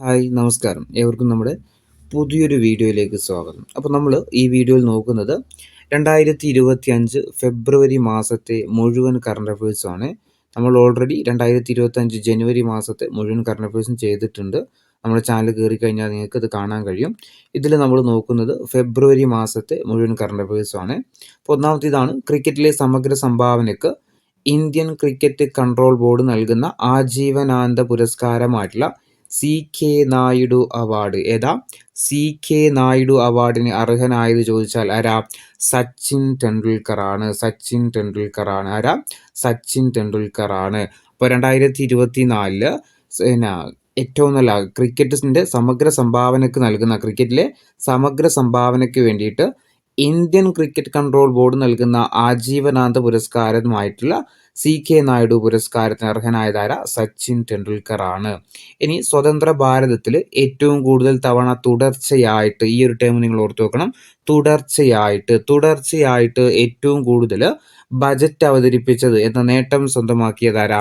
Hi നമസ്കാരം. ഏവർക്കും നമ്മുടെ പുതിയൊരു വീഡിയോയിലേക്ക് സ്വാഗതം. അപ്പോൾ നമ്മൾ ഈ വീഡിയോയിൽ നോക്കുന്നത് 2025 ഫെബ്രുവരി മാസത്തെ മുഴുവൻ കറണ്ട് അഫയേഴ്സാണ്. നമ്മൾ ഓൾറെഡി 2025 ജനുവരി മാസത്തെ മുഴുവൻ കറണ്ട് അഫയേഴ്സും ചെയ്തിട്ടുണ്ട്. നമ്മുടെ ചാനൽ കയറി കഴിഞ്ഞാൽ നിങ്ങൾക്ക് ഇത് കാണാൻ കഴിയും. ഇതിൽ നമ്മൾ നോക്കുന്നത് ഫെബ്രുവരി മാസത്തെ മുഴുവൻ കറണ്ട് അഫയേഴ്സാണ്. അപ്പോൾ ഒന്നാമത്തേതാണ് ക്രിക്കറ്റിലെ സമഗ്ര സംഭാവനയ്ക്ക് ഇന്ത്യൻ ക്രിക്കറ്റ് കൺട്രോൾ ബോർഡ് നൽകുന്ന ആജീവനാന്ത പുരസ്കാരമായിട്ടുള്ള CK നായിഡു അവാർഡ്. ഏതാ? CK നായിഡു അവാർഡിന് അർഹനായത് ചോദിച്ചാൽ ആരാ? സച്ചിൻ ടെണ്ടുൽക്കർ ആണ്. ആരാ? സച്ചിൻ ടെണ്ടുൽക്കർ ആണ്. അപ്പോൾ 2024 പിന്നെ ഏറ്റവും നല്ല ക്രിക്കറ്റിന്റെ സമഗ്ര സംഭാവനയ്ക്ക് വേണ്ടിയിട്ട് ഇന്ത്യൻ ക്രിക്കറ്റ് കൺട്രോൾ ബോർഡ് നൽകുന്ന ആജീവനാന്ത പുരസ്കാരമായിട്ടുള്ള CK നായിഡു പുരസ്കാരത്തിന് അർഹനായതാര സച്ചിൻ ടെണ്ടുൽക്കർ ആണ്. ഇനി സ്വതന്ത്ര ഭാരതത്തിൽ ഏറ്റവും കൂടുതൽ തവണ തുടർച്ചയായിട്ട്, ഈ ഒരു ടേം നിങ്ങൾ ഓർത്തു വെക്കണം, തുടർച്ചയായിട്ട് ഏറ്റവും കൂടുതൽ ബജറ്റ് അവതരിപ്പിച്ചത് എന്ന നേട്ടം സ്വന്തമാക്കിയതാരാ?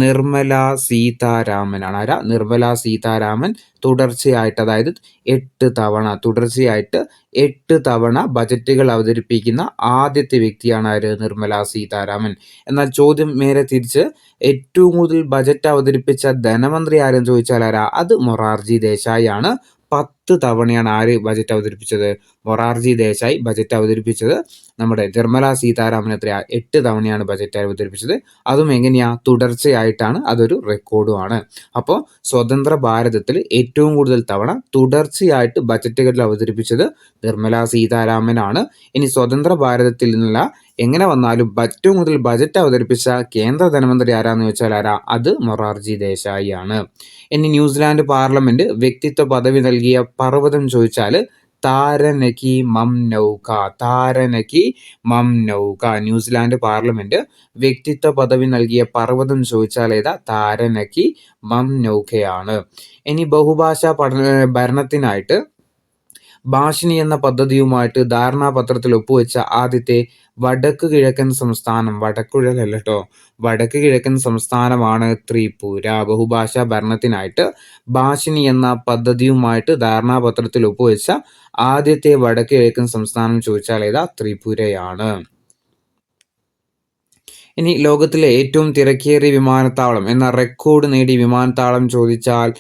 നിർമ്മല സീതാരാമനാണ്. ആരാ? നിർമ്മല സീതാരാമൻ തുടർച്ചയായിട്ട്, അതായത് 8 തവണ ബജറ്റുകൾ അവതരിപ്പിക്കുന്ന ആദ്യത്തെ വ്യക്തിയാണ് ആര്? നിർമ്മല സീതാരാമൻ. എന്നാൽ ചോദ്യം നേരെ തിരിച്ച്, ഏറ്റവും കൂടുതൽ ബജറ്റ് അവതരിപ്പിച്ച ധനമന്ത്രി ആരെന്ന് ചോദിച്ചാൽ ആരാ? അത് മൊറാർജി ദേശായി ആണ്. 10 തവണയാണ് ആര് ബജറ്റ് അവതരിപ്പിച്ചത്? മൊറാർജി ദേശായി ബജറ്റ് അവതരിപ്പിച്ചത്. നമ്മുടെ നിർമ്മല സീതാരാമൻ എത്രയാ? 8 തവണയാണ് ബജറ്റ് അവതരിപ്പിച്ചത്. അതും എങ്ങനെയാ? തുടർച്ചയായിട്ടാണ്. അതൊരു റെക്കോർഡുമാണ്. അപ്പോൾ സ്വതന്ത്ര ഭാരതത്തിൽ ഏറ്റവും കൂടുതൽ തവണ തുടർച്ചയായിട്ട് ബജറ്റുകൾ അവതരിപ്പിച്ചത് നിർമ്മല സീതാരാമനാണ്. ഇനി സ്വതന്ത്ര ഭാരതത്തിൽ നിന്നുള്ള എങ്ങനെ വന്നാലും ഏറ്റവും കൂടുതൽ ബജറ്റ് അവതരിപ്പിച്ച കേന്ദ്ര ധനമന്ത്രി ആരാന്ന് ചോദിച്ചാൽ ആരാ? അത് മൊറാർജി ദേശായി ആണ്. ഇനി ന്യൂസിലാൻഡ് പാർലമെന്റ് വ്യക്തിത്വ പദവി നൽകിയ പർവ്വതം ചോദിച്ചാൽ താരനകി മംനൗക. ന്യൂസിലാൻഡ് പാർലമെന്റ് വ്യക്തിത്വ പദവി നൽകിയ പർവ്വതം ചോദിച്ചാൽ ഏതാ? താരനകി മംനൗകയാണ്. ഇനി ബഹുഭാഷാ ഭരണത്തിനായിട്ട് ഭാഷിണി എന്ന പദ്ധതിയുമായിട്ട് ധാരണാപത്രത്തിൽ ഒപ്പുവെച്ച ആദ്യത്തെ വടക്ക് കിഴക്കൻ സംസ്ഥാനമാണ് ത്രിപുര. ബഹുഭാഷാ ഭരണത്തിനായിട്ട് ഭാഷിണി എന്ന പദ്ധതിയുമായിട്ട് ധാരണാപത്രത്തിൽ ഒപ്പുവെച്ച ആദ്യത്തെ വടക്ക് കിഴക്കൻ സംസ്ഥാനം ചോദിച്ചാൽ ഏതാ? ത്രിപുരയാണ്. ഇനി ലോകത്തിലെ ഏറ്റവും തിരക്കേറിയ വിമാനത്താവളം എന്ന റെക്കോർഡ് നേടിയ വിമാനത്താവളം ചോദിച്ചാൽ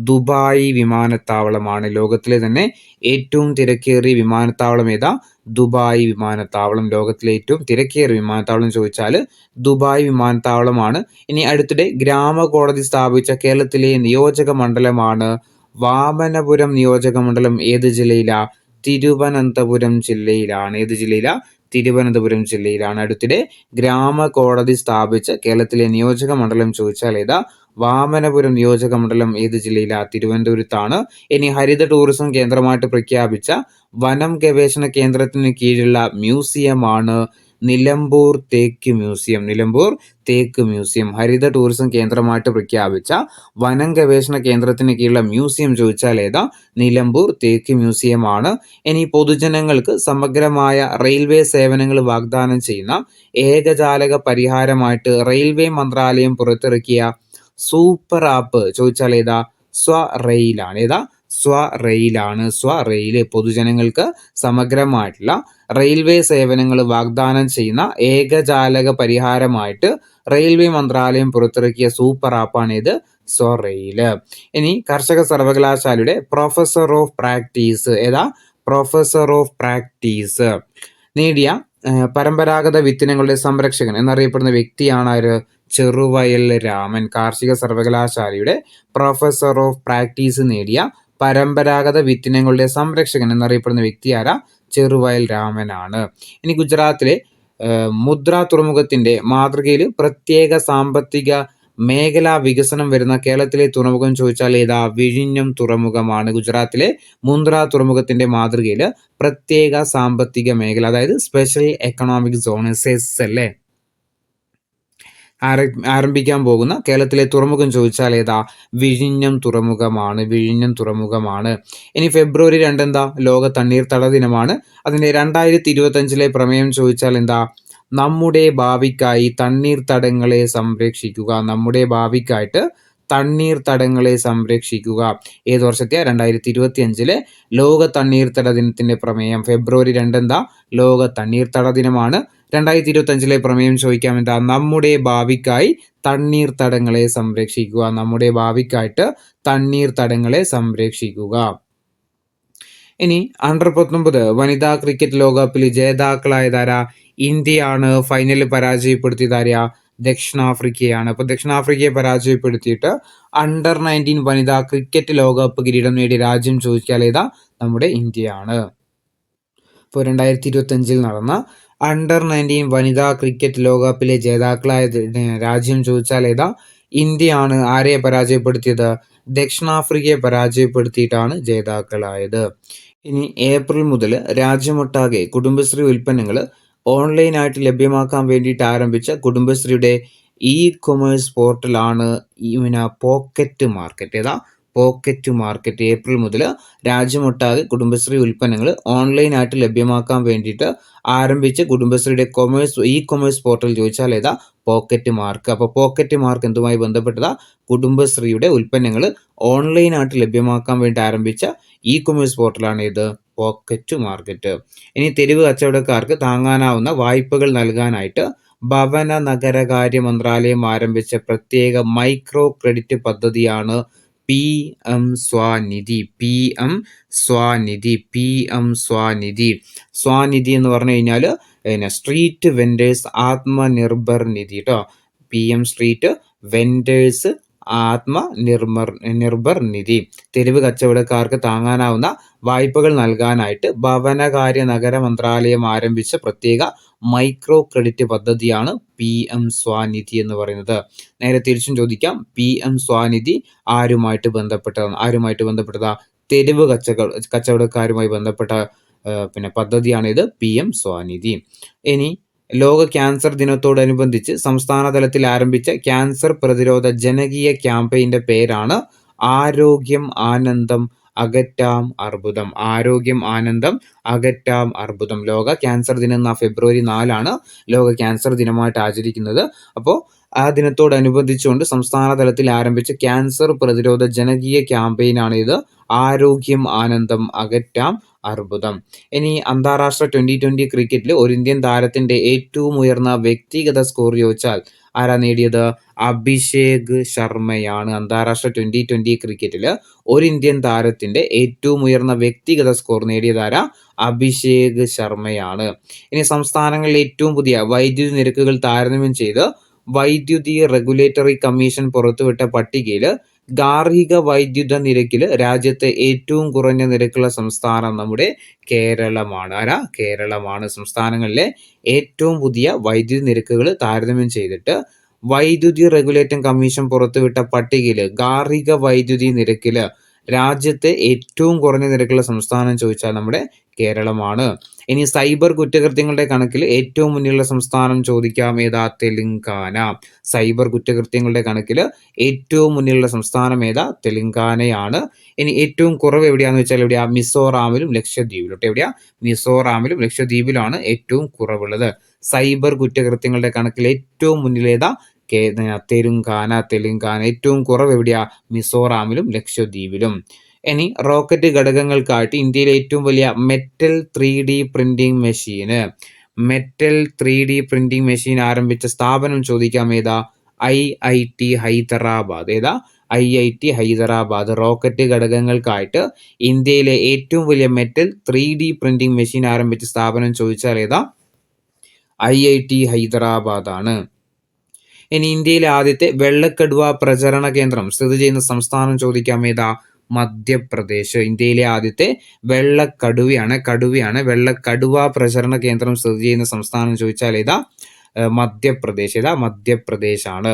ദുബായ് വിമാനത്താവളമാണ്. ലോകത്തിലെ തന്നെ ഏറ്റവും തിരക്കേറിയ വിമാനത്താവളം ഏതാ? ദുബായ് വിമാനത്താവളം. ലോകത്തിലെ ഏറ്റവും തിരക്കേറിയ വിമാനത്താവളം ചോദിച്ചാൽ ദുബായ് വിമാനത്താവളമാണ്. ഇനി അടുത്തിടെ ഗ്രാമകോടതി സ്ഥാപിച്ച കേരളത്തിലെ നിയോജക മണ്ഡലമാണ് വാമനപുരം നിയോജക മണ്ഡലം. ഏത് ജില്ലയിലാ? തിരുവനന്തപുരം ജില്ലയിലാണ്. ഏത് ജില്ലയിലാ? തിരുവനന്തപുരം ജില്ലയിലാണ്. അടുത്തിടെ ഗ്രാമകോടതി സ്ഥാപിച്ച കേരളത്തിലെ നിയോജക മണ്ഡലം ചോദിച്ചാൽ ഏതാ? വാമനപുരം നിയോജക മണ്ഡലം. ഏത് ജില്ലയിലാ? തിരുവനന്തപുരത്താണ്. ഇനി ഹരിത ടൂറിസം കേന്ദ്രമായിട്ട് പ്രഖ്യാപിച്ച വനം ഗവേഷണ കേന്ദ്രത്തിന് കീഴിലുള്ള മ്യൂസിയമാണ് നിലമ്പൂർ തേക്ക് മ്യൂസിയം. ഹരിത ടൂറിസം കേന്ദ്രമായിട്ട് പ്രഖ്യാപിച്ച വനം ഗവേഷണ കേന്ദ്രത്തിന് കീഴിലുള്ള മ്യൂസിയം ചോദിച്ചാൽ ഏതാ? നിലമ്പൂർ തേക്ക് മ്യൂസിയം ആണ്. ഇനി പൊതുജനങ്ങൾക്ക് സമഗ്രമായ റെയിൽവേ സേവനങ്ങൾ വാഗ്ദാനം ചെയ്യുന്ന ഏകജാലക പരിഹാരമായിട്ട് റെയിൽവേ മന്ത്രാലയം പുറത്തിറക്കിയ സൂപ്പർ ആപ്പ് ചോദിച്ചാൽ ഏതാ? സ്വറെയിലാണ്. ഏതാ? സ്വറെയിൽ. പൊതുജനങ്ങൾക്ക് സമഗ്രമായിട്ടുള്ള റെയിൽവേ സേവനങ്ങൾ വാഗ്ദാനം ചെയ്യുന്ന ഏകജാലക പരിഹാരമായിട്ട് റെയിൽവേ മന്ത്രാലയം പുറത്തിറക്കിയ സൂപ്പർ ആപ്പാണ് ഇത്, സ്വറെയിൽ. ഇനി കർഷക സർവകലാശാലയുടെ പ്രൊഫസർ ഓഫ് പ്രാക്ടീസ് നേടിയ പരമ്പരാഗത വിത്തിനങ്ങളുടെ സംരക്ഷകൻ എന്നറിയപ്പെടുന്ന വ്യക്തിയാണ് ആര്? ചെറുവയൽ രാമൻ. കാർഷിക സർവകലാശാലയുടെ പ്രൊഫസർ ഓഫ് പ്രാക്ടീസ് നേടിയ പരമ്പരാഗത വിത്തിനങ്ങളുടെ സംരക്ഷകൻ എന്നറിയപ്പെടുന്ന വ്യക്തി ആരാ? ചെറുവയൽ രാമനാണ്. ഇനി ഗുജറാത്തിലെ മുദ്ര തുറമുഖത്തിന്റെ മാതൃകയിൽ പ്രത്യേക സാമ്പത്തിക മേഖലാ വികസനം വരുന്ന കേരളത്തിലെ തുറമുഖം ചോദിച്ചാൽ ഏതാ? വിഴിഞ്ഞം തുറമുഖമാണ്. ഗുജറാത്തിലെ മുന്ദ്ര തുറമുഖത്തിന്റെ മാതൃകയിൽ പ്രത്യേക സാമ്പത്തിക മേഖല, അതായത് സ്പെഷ്യൽ എക്കണോമിക് സോൺ, സെസ് അല്ലേ, ആരംഭിക്കാൻ പോകുന്ന കേരളത്തിലെ തുറമുഖം ചോദിച്ചാൽ ഏതാ? വിഴിഞ്ഞം തുറമുഖമാണ്. ഇനി ഫെബ്രുവരി 2 എന്താ? ലോക തണ്ണീർത്തട ദിനമാണ്. അതിന്റെ 2025 പ്രമേയം ചോദിച്ചാൽ എന്താ? നമ്മുടെ ഭാവിക്കായി തണ്ണീർത്തടങ്ങളെ സംരക്ഷിക്കുക. നമ്മുടെ ഭാവിക്കായിട്ട് തണ്ണീർത്തടങ്ങളെ സംരക്ഷിക്കുക. ഏത് വർഷത്തെ? 2025 ലോക തണ്ണീർത്തട ദിനത്തിന്റെ പ്രമേയം. ഫെബ്രുവരി 2 എന്താ? ലോക തണ്ണീർത്തട ദിനമാണ്. 2025 പ്രമേയം ചോദിക്കാം എന്താ? നമ്മുടെ ഭാവിക്കായി തണ്ണീർത്തടങ്ങളെ സംരക്ഷിക്കുക. നമ്മുടെ ഭാവിക്കായിട്ട് തണ്ണീർത്തടങ്ങളെ സംരക്ഷിക്കുക. ഇനി അണ്ടർ-19 വനിതാ ക്രിക്കറ്റ് ലോകകപ്പിൽ ജേതാക്കളായതാരാ? ഇന്ത്യയാണ്. ഫൈനലിൽ പരാജയപ്പെടുത്തിയതാരാ? ദക്ഷിണാഫ്രിക്കയാണ്. അപ്പോൾ ദക്ഷിണാഫ്രിക്കയെ പരാജയപ്പെടുത്തിയിട്ട് അണ്ടർ-19 വനിതാ ക്രിക്കറ്റ് ലോകകപ്പ് കിരീടം നേടിയ രാജ്യം ചോദിച്ചാൽ ഏതാ? നമ്മുടെ ഇന്ത്യയാണ്. ഇപ്പോൾ 2025 നടന്ന അണ്ടർ-19 വനിതാ ക്രിക്കറ്റ് ലോകകപ്പിലെ ജേതാക്കളായ രാജ്യം ചോദിച്ചാൽ ഏതാ? ഇന്ത്യയാണ്. ആരെയെ പരാജയപ്പെടുത്തിയത്? ദക്ഷിണാഫ്രിക്കയെ പരാജയപ്പെടുത്തിയിട്ടാണ് ജേതാക്കളായത്. ഇനി ഏപ്രിൽ മുതൽ രാജ്യമൊട്ടാകെ കുടുംബശ്രീ ഉൽപ്പന്നങ്ങൾ ഓൺലൈനായിട്ട് ലഭ്യമാക്കാൻ വേണ്ടിയിട്ട് ആരംഭിച്ച കുടുംബശ്രീയുടെ ഇ-കൊമേഴ്സ് പോർട്ടലാണ് പോക്കറ്റ് മാർക്കറ്റ്. ഏതാ? Pocket market. ഏപ്രിൽ മുതൽ രാജ്യമൊട്ടാകെ കുടുംബശ്രീ ഉൽപ്പന്നങ്ങൾ ഓൺലൈനായിട്ട് ലഭ്യമാക്കാൻ വേണ്ടിയിട്ട് ആരംഭിച്ച കുടുംബശ്രീയുടെ ഇ-കൊമേഴ്സ് പോർട്ടൽ ചോദിച്ചാൽ ഏതാ? Pocket mark. അപ്പോൾ പോക്കറ്റ് മാർക്ക് എന്തുമായി ബന്ധപ്പെട്ടതാ? കുടുംബശ്രീയുടെ ഉൽപ്പന്നങ്ങൾ ഓൺലൈനായിട്ട് ലഭ്യമാക്കാൻ വേണ്ടി ആരംഭിച്ച ഇ-കൊമേഴ്സ് പോർട്ടലാണ് ഇത് പോക്കറ്റ് മാർക്കറ്റ്. ഇനി തെരുവ് കച്ചവടക്കാർക്ക് താങ്ങാനാവുന്ന വായ്പകൾ നൽകാനായിട്ട് ഭവന നഗരകാര്യ മന്ത്രാലയം ആരംഭിച്ച പ്രത്യേക മൈക്രോ ക്രെഡിറ്റ് പദ്ധതിയാണ് PM Svanidhi. PM Svanidhi. PM Svanidhi. Svanidhi എന്ന് പറഞ്ഞു കഴിഞ്ഞാൽ സ്ട്രീറ്റ് വെൻഡേഴ്സ് ആത്മനിർഭർ നിധി കേട്ടോ. PM സ്ട്രീറ്റ് വെൻഡേഴ്സ് ആത്മനിർഭർ നിധി. തെരുവ് കച്ചവടക്കാർക്ക് താങ്ങാനാവുന്ന വായ്പകൾ നൽകാനായിട്ട് ഭവനകാര്യ നഗര മന്ത്രാലയം ആരംഭിച്ച പ്രത്യേക മൈക്രോ ക്രെഡിറ്റ് പദ്ധതിയാണ് PM സ്വാനിധി എന്ന് പറയുന്നത്. നേരെ തിരിച്ചും ചോദിക്കാം. PM സ്വാനിധി ആരുമായിട്ട് ബന്ധപ്പെട്ടതാ? തെരുവ് കച്ചവടക്കാരുമായി ബന്ധപ്പെട്ട പദ്ധതിയാണിത് PM സ്വാനിധി. ഇനി ലോക ക്യാൻസർ ദിനത്തോടനുബന്ധിച്ച് സംസ്ഥാന തലത്തിൽ ആരംഭിച്ച ക്യാൻസർ പ്രതിരോധ ജനകീയ ക്യാമ്പയിന്റെ പേരാണ് ആരോഗ്യം ആനന്ദം അകറ്റാം അർബുദം. ആരോഗ്യം ആനന്ദം അകറ്റാം അർബുദം. ലോക ക്യാൻസർ ദിനം ഫെബ്രുവരി 4 ലോക ക്യാൻസർ ദിനമായിട്ട് ആചരിക്കുന്നത്. അപ്പോൾ ആ ദിനത്തോടനുബന്ധിച്ചുകൊണ്ട് സംസ്ഥാന തലത്തിൽ ആരംഭിച്ച ക്യാൻസർ പ്രതിരോധ ജനകീയ ക്യാമ്പയിനാണ് ഇത് ആരോഗ്യം ആനന്ദം അകറ്റാം അർബുദം. ഇനി അന്താരാഷ്ട്ര 2020 ക്രിക്കറ്റിൽ ഒരു ഇന്ത്യൻ താരത്തിന്റെ ഏറ്റവും ഉയർന്ന വ്യക്തിഗത സ്കോർ ചോദിച്ചാൽ ആരാ നേടിയത്? അഭിഷേക് ശർമ്മയാണ്. അന്താരാഷ്ട്ര 2020 ക്രിക്കറ്റിൽ ഒരു ഇന്ത്യൻ താരത്തിന്റെ ഏറ്റവും ഉയർന്ന വ്യക്തിഗത സ്കോർ നേടിയതാരാ? അഭിഷേക് ശർമ്മയാണ്. ഇനി സംസ്ഥാനങ്ങളിൽ ഏറ്റവും പുതിയ വൈദ്യുതി നിരക്കുകൾ താരതമ്യം ചെയ്ത് വൈദ്യുതി റെഗുലേറ്ററി കമ്മീഷൻ പുറത്തുവിട്ട പട്ടികയിൽ ഗാർഹിക വൈദ്യുത നിരക്കിൽ രാജ്യത്തെ ഏറ്റവും കുറഞ്ഞ നിരക്കുള്ള സംസ്ഥാനം നമ്മുടെ കേരളമാണ്. കേരളമാണ്. സംസ്ഥാനങ്ങളിലെ ഏറ്റവും പുതിയ വൈദ്യുതി നിരക്കുകൾ താരതമ്യം ചെയ്തിട്ട് വൈദ്യുതി റെഗുലേറ്ററി കമ്മീഷൻ പുറത്തുവിട്ട പട്ടികയിൽ ഗാർഹിക വൈദ്യുതി നിരക്കിൽ രാജ്യത്തെ ഏറ്റവും കുറഞ്ഞ നിരക്കുള്ള സംസ്ഥാനം ചോദിച്ചാൽ നമ്മുടെ കേരളമാണ്. ഇനി സൈബർ കുറ്റകൃത്യങ്ങളുടെ കണക്കിൽ ഏറ്റവും മുന്നിലുള്ള സംസ്ഥാനം ചോദിക്കാം. ഏതാ? തെലുങ്കാന. സൈബർ കുറ്റകൃത്യങ്ങളുടെ കണക്കിൽ ഏറ്റവും മുന്നിലുള്ള സംസ്ഥാനം ഏതാ? തെലുങ്കാനയാണ്. ഇനി ഏറ്റവും കുറവ് എവിടെയാണെന്ന് വെച്ചാൽ എവിടെയാ? മിസോറാമിലും ലക്ഷദ്വീപിലും. എവിടെയാ? മിസോറാമിലും ലക്ഷദ്വീപിലാണ് ഏറ്റവും കുറവുള്ളത്. സൈബർ കുറ്റകൃത്യങ്ങളുടെ കണക്കിൽ ഏറ്റവും മുന്നിലേതാ? തെലുങ്കാന. ഏറ്റവും കുറവ് എവിടെയാ? മിസോറാമിലും ലക്ഷദ്വീപിലും. ഇനി റോക്കറ്റ് ഘടകങ്ങൾക്കായിട്ട് ഇന്ത്യയിലെ ഏറ്റവും വലിയ മെറ്റൽ 3D പ്രിന്റിംഗ് മെഷീൻ ആരംഭിച്ച സ്ഥാപനം ചോദിക്കാം. ഏതാ? IIT ഹൈദരാബാദ്. ഏതാ? IIT ഹൈദരാബാദ്. റോക്കറ്റ് ഘടകങ്ങൾക്കായിട്ട് ഇന്ത്യയിലെ ഏറ്റവും വലിയ മെറ്റൽ 3D പ്രിന്റിംഗ് മെഷീൻ ആരംഭിച്ച സ്ഥാപനം ചോദിച്ചാൽ ഏതാ? IIT ഹൈദരാബാദ് ആണ്. ഇനി ഇന്ത്യയിലെ ആദ്യത്തെ വെള്ളക്കടുവ പ്രചരണ കേന്ദ്രം സ്ഥിതി ചെയ്യുന്ന സംസ്ഥാനം ചോദിക്കാം. ഏതാ? മധ്യപ്രദേശ്. ഇന്ത്യയിലെ ആദ്യത്തെ വെള്ളക്കടുവ പ്രചരണ കേന്ദ്രം സ്ഥിതി ചെയ്യുന്ന സംസ്ഥാനം ചോദിച്ചാൽ ഏതാ? മധ്യപ്രദേശ്. മധ്യപ്രദേശാണ്.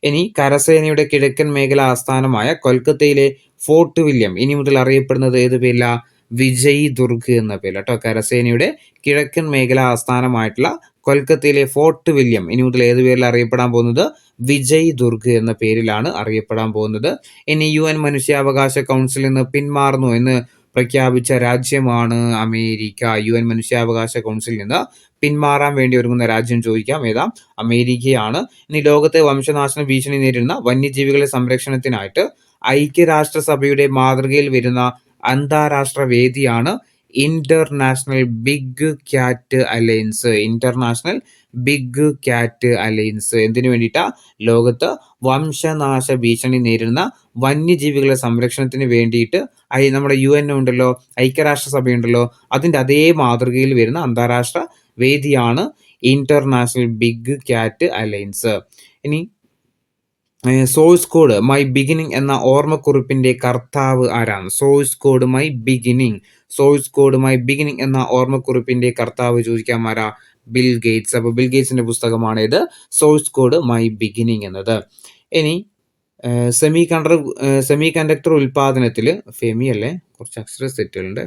ഇനി കരസേനയുടെ കിഴക്കൻ മേഖല ആസ്ഥാനമായ കൊൽക്കത്തയിലെ ഫോർട്ട് വില്യം ഇനി മുതൽ അറിയപ്പെടുന്നത് ഏത് പേരില? വിജയ് ദുർഗ് എന്ന പേരിൽ കേട്ടോ. കരസേനയുടെ കിഴക്കൻ മേഖല ആസ്ഥാനമായിട്ടുള്ള കൊൽക്കത്തയിലെ ഫോർട്ട് വില്യം ഇനി മുതൽ ഏത് പേരിൽ അറിയപ്പെടാൻ പോകുന്നത്? വിജയ് ദുർഗ് എന്ന പേരിലാണ് അറിയപ്പെടാൻ പോകുന്നത്. ഇനി UN മനുഷ്യാവകാശ കൗൺസിലിൽ നിന്ന് പിന്മാറുന്നു എന്ന് പ്രഖ്യാപിച്ച രാജ്യമാണ് അമേരിക്ക. UN മനുഷ്യാവകാശ കൗൺസിലിൽ നിന്ന് പിന്മാറാൻ വേണ്ടി ഒരുങ്ങുന്ന രാജ്യം ചോദിക്കാം, ഏതാ? അമേരിക്കയാണ്. ഇനി ലോകത്തെ വംശനാശന ഭീഷണി നേരിടുന്ന വന്യജീവികളുടെ സംരക്ഷണത്തിനായിട്ട് ഐക്യരാഷ്ട്രസഭയുടെ മാതൃകയിൽ വരുന്ന അന്താരാഷ്ട്ര വേദിയാണ് international big cat alliance. International big cat alliance എന്തിനു വേണ്ടിയിട്ടാ? ലോകത്ത് വംശനാശ ഭീഷണി നേരിടുന്ന വന്യജീവികളുടെ സംരക്ഷണത്തിന് വേണ്ടിയിട്ട് നമ്മുടെ UN ഉണ്ടല്ലോ, ഐക്യരാഷ്ട്രസഭയുണ്ടല്ലോ, അതിൻ്റെ അതേ മാതൃകയിൽ വരുന്ന അന്താരാഷ്ട്ര വേദിയാണ് ഇന്റർനാഷണൽ ബിഗ് ക്യാറ്റ് അലയൻസ്. ഇനി സോഴ്സ് കോഡ് മൈ ബിഗിനിങ് എന്ന ഓർമ്മക്കുറിപ്പിന്റെ കർത്താവ് ആരാണ്? സോഴ്സ് കോഡ് മൈ ബിഗിനിങ് എന്ന ഓർമ്മക്കുറിപ്പിന്റെ കർത്താവ് ചോദിക്കാം, ആരാ? Bill Gates. അപ്പോൾ ബിൽ ഗേറ്റ്സിന്റെ പുസ്തകമാണ് ഇത് സോഴ്സ് കോഡ് മൈ ബിഗിനിങ് എന്നത്. ഇനി സെമി കണ്ടക്ടർ ഉൽപാദനത്തിൽ കുറച്ച് അക്ഷര സെറ്റുകളുണ്ട്.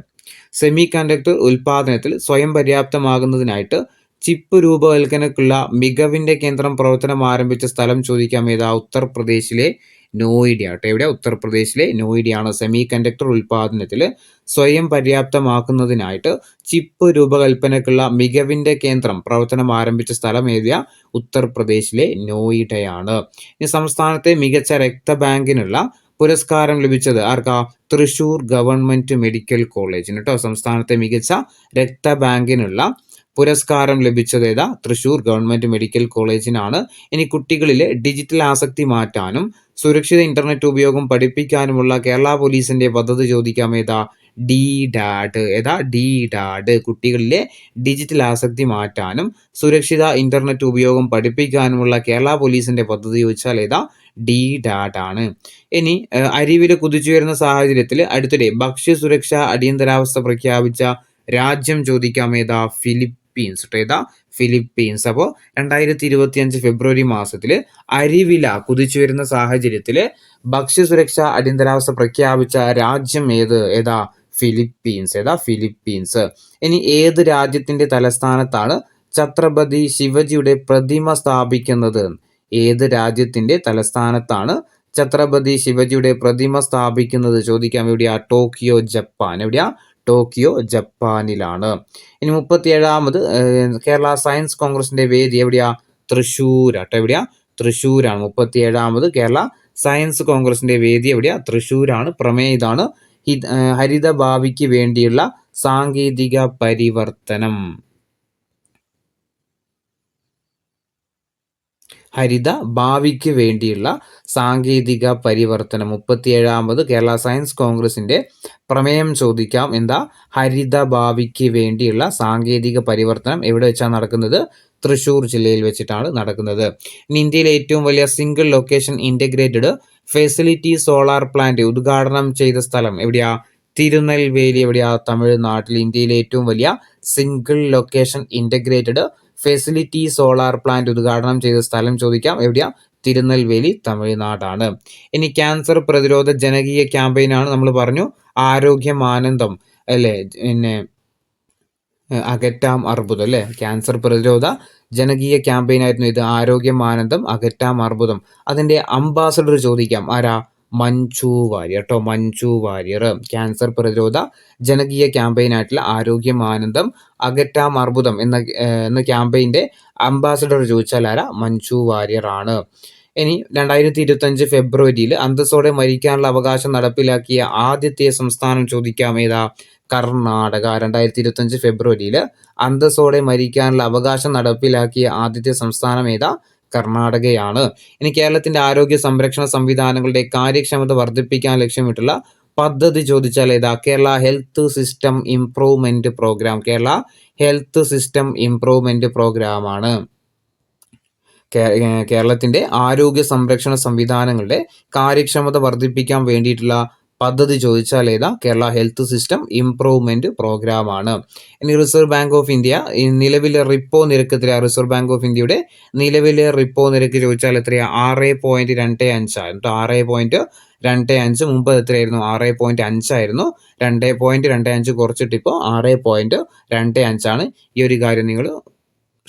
സെമി കണ്ടക്ടർ ഉൽപാദനത്തിൽ സ്വയം പര്യാപ്തമാകുന്നതിനായിട്ട് ചിപ്പ് രൂപവൽക്കരണക്കുള്ള മികവിന്റെ കേന്ദ്രം പ്രവർത്തനം ആരംഭിച്ച സ്ഥലം ചോദിക്കാം, ഏതാ? ഉത്തർപ്രദേശിലെ നോയിഡ. എവിടെ? ഉത്തർപ്രദേശിലെ നോയിഡയാണ് സെമി കണ്ടക്ടർ ഉൽപാദനത്തിൽ സ്വയം പര്യാപ്തമാക്കുന്നതിനായിട്ട് ചിപ്പ് രൂപകൽപ്പനക്കുള്ള മികവിന്റെ കേന്ദ്രം പ്രവർത്തനം ആരംഭിച്ച സ്ഥലം ഏതാ? ഉത്തർപ്രദേശിലെ നോയിഡയാണ്. ഇനി സംസ്ഥാനത്തെ മികച്ച രക്തബാങ്കിനുള്ള പുരസ്കാരം ലഭിച്ചത് ആർക്കാ? തൃശൂർ ഗവൺമെന്റ് മെഡിക്കൽ കോളേജിന് കേട്ടോ. സംസ്ഥാനത്തെ മികച്ച രക്തബാങ്കിനുള്ള പുരസ്കാരം ലഭിച്ചത് ഏതാ? തൃശൂർ ഗവൺമെന്റ് മെഡിക്കൽ കോളേജിനാണ്. ഇനി കുട്ടികളിലെ ഡിജിറ്റൽ ആസക്തി മാറ്റാനും സുരക്ഷിത ഇന്റർനെറ്റ് ഉപയോഗം പഠിപ്പിക്കാനുമുള്ള കേരള പോലീസിന്റെ പദ്ധതി ചോദിക്കാം, ഏതാ? DDAD. ഏതാ? DDAD. കുട്ടികളിലെ ഡിജിറ്റൽ ആസക്തി മാറ്റാനും സുരക്ഷിത ഇന്റർനെറ്റ് ഉപയോഗം പഠിപ്പിക്കാനുമുള്ള കേരള പോലീസിന്റെ പദ്ധതി ചോദിച്ചാൽ ഏതാ? DDAD ആണ്. ഇനി അരിവില കുതിച്ചുയരുന്ന സാഹചര്യത്തിൽ അടുത്തിടെ ഭക്ഷ്യസുരക്ഷ അടിയന്തരാവസ്ഥ പ്രഖ്യാപിച്ച രാജ്യം ചോദിക്കാം, ഏതാ? ഫിലിപ്പീൻസ്. ഏതാ? ഫിലിപ്പീൻസ്. അപ്പോൾ 2025 ഫെബ്രുവരി മാസത്തിൽ അരിവില കുതിച്ചു വരുന്ന സാഹചര്യത്തിൽ ഭക്ഷ്യസുരക്ഷ അടിയന്തരാവസ്ഥ പ്രഖ്യാപിച്ച രാജ്യം ഏതാ? ഫിലിപ്പീൻസ്. ഏതാ? ഫിലിപ്പീൻസ്. ഇനി ഏത് രാജ്യത്തിന്റെ തലസ്ഥാനത്താണ് ഛത്രപതി ശിവജിയുടെ പ്രതിമ സ്ഥാപിക്കുന്നത്? ഏത് രാജ്യത്തിന്റെ തലസ്ഥാനത്താണ് ഛത്രപതി ശിവജിയുടെ പ്രതിമ സ്ഥാപിക്കുന്നത് ചോദിക്കാം, എവിടെയാ? Tokyo, Japan. എവിടെയാ? ടോക്കിയോ, ജപ്പാനിലാണ്. ഇനി 37ാമത് കേരള സയൻസ് കോൺഗ്രസിന്റെ വേദി എവിടെയാ? തൃശ്ശൂരാട്ടോ. എവിടെയാ? തൃശ്ശൂരാണ്. 37ാമത് കേരള സയൻസ് കോൺഗ്രസിന്റെ വേദി എവിടെയാ? തൃശ്ശൂരാണ്. പ്രമേയം ഇതാണ്, ഹരിത ഭാവിക്ക് വേണ്ടിയുള്ള സാങ്കേതിക പരിവർത്തനം. ഹരിത ഭാവിക്ക് വേണ്ടിയുള്ള സാങ്കേതിക പരിവർത്തനം. 37ാമത് കേരള സയൻസ് കോൺഗ്രസിന്റെ പ്രമേയം ചോദിക്കാം, എന്താ? ഹരിത ഭാവിക്ക് വേണ്ടിയുള്ള സാങ്കേതിക പരിവർത്തനം എവിടെ വെച്ചാണ് നടക്കുന്നത്? തൃശ്ശൂർ ജില്ലയിൽ വെച്ചിട്ടാണ് നടക്കുന്നത്. ഇനി ഇന്ത്യയിലെ ഏറ്റവും വലിയ single location integrated facility solar plant ഉദ്ഘാടനം ചെയ്ത സ്ഥലം എവിടെയാ? തിരുനെൽവേലി. എവിടെയാ? തമിഴ്നാട്ടിൽ. ഇന്ത്യയിലെ ഏറ്റവും വലിയ single location integrated facility solar plant ഉദ്ഘാടനം ചെയ്ത സ്ഥലം ചോദിക്കാം, എവിടെയാ? തിരുനെൽവേലി, തമിഴ്നാടാണ്. ഇനി ക്യാൻസർ പ്രതിരോധ ജനകീയ ക്യാമ്പയിനാണ് നമ്മൾ പറഞ്ഞു ആരോഗ്യമാനന്ദം അല്ലേ, പിന്നെ അകറ്റാം അർബുദം അല്ലേ. ക്യാൻസർ പ്രതിരോധ ജനകീയ ക്യാമ്പയിനായിരുന്നു ഇത്, ആരോഗ്യമാനന്ദം അകറ്റാം അർബുദം. അതിന്റെ അംബാസഡർ ചോദിക്കാം, ആരാ? മഞ്ജു വാര്യർ കേട്ടോ. മഞ്ജു വാര്യർ. ക്യാൻസർ പ്രതിരോധ ജനകീയ ക്യാമ്പയിനായിട്ടുള്ള ആരോഗ്യമാനന്ദം അകറ്റാം അർബുദം എന്ന ക്യാമ്പയിന്റെ അംബാസഡർ ചോദിച്ചാൽ ആരാ? മഞ്ജു വാര്യർ ആണ്. ഇനി 2025 ഫെബ്രുവരിയിൽ അന്തസ്സോടെ മരിക്കാനുള്ള അവകാശം നടപ്പിലാക്കിയ ആദ്യത്തെ സംസ്ഥാനം ചോദിക്കാം, ഏതാ? കർണാടക. 2025 ഫെബ്രുവരിയിൽ അന്തസ്സോടെ മരിക്കാനുള്ള അവകാശം നടപ്പിലാക്കിയ ആദ്യത്തെ സംസ്ഥാനം ഏതാ? കർണാടകയാണ്. ഇനി കേരളത്തിന്റെ ആരോഗ്യ സംരക്ഷണ സംവിധാനങ്ങളുടെ കാര്യക്ഷമത വർദ്ധിപ്പിക്കാൻ ലക്ഷ്യമിട്ടുള്ള പദ്ധതി ചോദിച്ചാൽ ഏതാ? Kerala health system improvement programme. Kerala health system improvement പ്രോഗ്രാമാണ്. കേരളത്തിന്റെ ആരോഗ്യ സംരക്ഷണ സംവിധാനങ്ങളുടെ കാര്യക്ഷമത വർദ്ധിപ്പിക്കാൻ വേണ്ടിയിട്ടുള്ള പദ്ധതി ചോദിച്ചാൽ ഏതാ? കേരള ഹെൽത്ത് സിസ്റ്റം ഇംപ്രൂവ്മെന്റ് പ്രോഗ്രാമാണ്. ഇനി റിസർവ് ബാങ്ക് ഓഫ് ഇന്ത്യ നിലവിലെ റിപ്പോ നിരക്ക് എത്രയാ? റിസർവ് ബാങ്ക് ഓഫ് ഇന്ത്യയുടെ നിലവിലെ റിപ്പോ നിരക്ക് ചോദിച്ചാൽ എത്രയാ? 6.25 ആയിരുന്നു. 6.25. മുമ്പ് എത്രയായിരുന്നു? 6.5 ആയിരുന്നു. 2.25 കുറച്ചിട്ട് ഇപ്പോൾ 6.25 ആണ്. ഈ ഒരു കാര്യം നിങ്ങൾ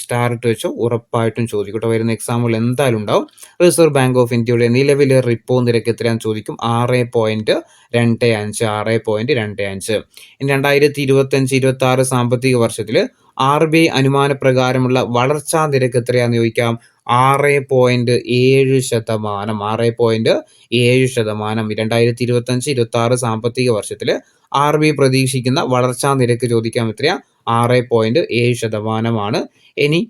സ്റ്റാർ ഇട്ട് വെച്ചോ, ഉറപ്പായിട്ടും ചോദിക്കും കേട്ടോ. വരുന്ന എക്സാമ്പിൾ എന്തായാലും ഉണ്ടാവും. റിസർവ് ബാങ്ക് ഓഫ് ഇന്ത്യയുടെ നിലവിലെ റിപ്പോ നിരക്ക് എത്രയാണെന്ന് ചോദിക്കും. 6.25 6.25. ഇനി 2025-26 സാമ്പത്തിക വർഷത്തിൽ RBI അനുമാനപ്രകാരമുള്ള വളർച്ചാ നിരക്ക് എത്രയാണെന്ന് ചോദിക്കാം. 6.7%. 6.7%. 2025-26 സാമ്പത്തിക വർഷത്തിൽ RBI പ്രതീക്ഷിക്കുന്ന വളർച്ചാ നിരക്ക് ചോദിക്കാം എത്രയാ. 6.7%. ഇനി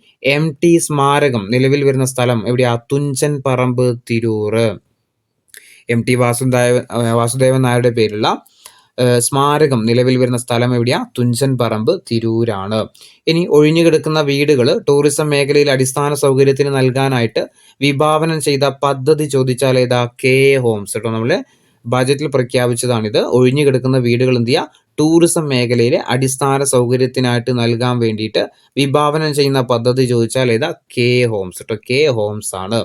MT സ്മാരകം നിലവിൽ വരുന്ന സ്ഥലം എവിടെയാ. തുഞ്ചൻ പറമ്പ്, തിരൂർ. MT വാസുദേവൻ നായരുടെ പേരുള്ള സ്മാരകം നിലവിൽ വരുന്ന സ്ഥലം എവിടെയാ. തുഞ്ചൻ പറമ്പ്, തിരൂരാണ്. ഇനി ഒഴിഞ്ഞുകിടക്കുന്ന വീടുകൾ ടൂറിസം മേഖലയിൽ അടിസ്ഥാന സൗകര്യത്തിന് നൽകാനായിട്ട് വിഭാവനം ചെയ്ത പദ്ധതി ചോദിച്ചാൽ ഏതാ. K-Homes കേട്ടോ. നമ്മള് ബജറ്റിൽ പ്രഖ്യാപിച്ചതാണിത്. ഒഴിഞ്ഞുകിടക്കുന്ന വീടുകൾ എന്ത് ചെയ്യുക, ടൂറിസം മേഖലയിലെ അടിസ്ഥാന സൗകര്യത്തിനായിട്ട് നൽകാൻ വേണ്ടിയിട്ട് വിഭാവനം ചെയ്യുന്ന പദ്ധതി ചോദിച്ചാൽ ഏതാ. K-Homes കേട്ടോ. K-Homes ആണ്.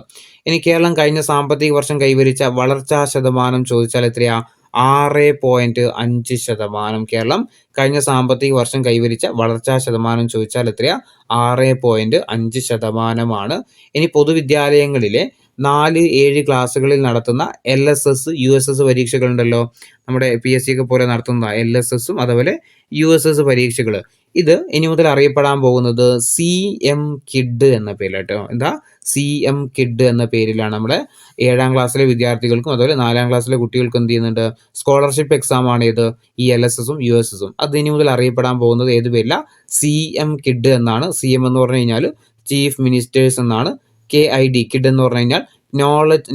ഇനി കേരളം കഴിഞ്ഞ സാമ്പത്തിക വർഷം കൈവരിച്ച വളർച്ചാ ശതമാനം ചോദിച്ചാൽ എത്രയാ. 6.5%. കേരളം കഴിഞ്ഞ സാമ്പത്തിക വർഷം കൈവരിച്ച വളർച്ചാ ശതമാനം ചോദിച്ചാൽ എത്രയാ. 6.5%. ഇനി പൊതുവിദ്യാലയങ്ങളിലെ 4-7 ക്ലാസ്സുകളിൽ നടത്തുന്ന LSS USS പരീക്ഷകളുണ്ടല്ലോ. നമ്മുടെ PSC ഒക്കെ പോലെ നടത്തുന്ന LSSും അതുപോലെ USS പരീക്ഷകൾ. ഇത് ഇനി മുതൽ അറിയപ്പെടാൻ പോകുന്നത് CM കിഡ് എന്ന പേരിലാട്ടോ. എന്താ. CM കിഡ് എന്ന പേരിലാണ്. നമ്മുടെ 7ാം ക്ലാസ്സിലെ വിദ്യാർത്ഥികൾക്കും അതുപോലെ 4ാം ക്ലാസ്സിലെ കുട്ടികൾക്കും എന്ത് ചെയ്യുന്നുണ്ട്, സ്കോളർഷിപ്പ് എക്സാം ആണ് ഇത്, ഈ LSSും USSും. അത് ഇനി മുതൽ അറിയപ്പെടാൻ പോകുന്നത് ഏത് പേരില. CM കിഡ് എന്നാണ്. CM എന്ന് പറഞ്ഞു കഴിഞ്ഞാൽ ചീഫ് മിനിസ്റ്റേഴ്സ് എന്നാണ്. KID കിഡ് എന്ന് പറഞ്ഞു കഴിഞ്ഞാൽ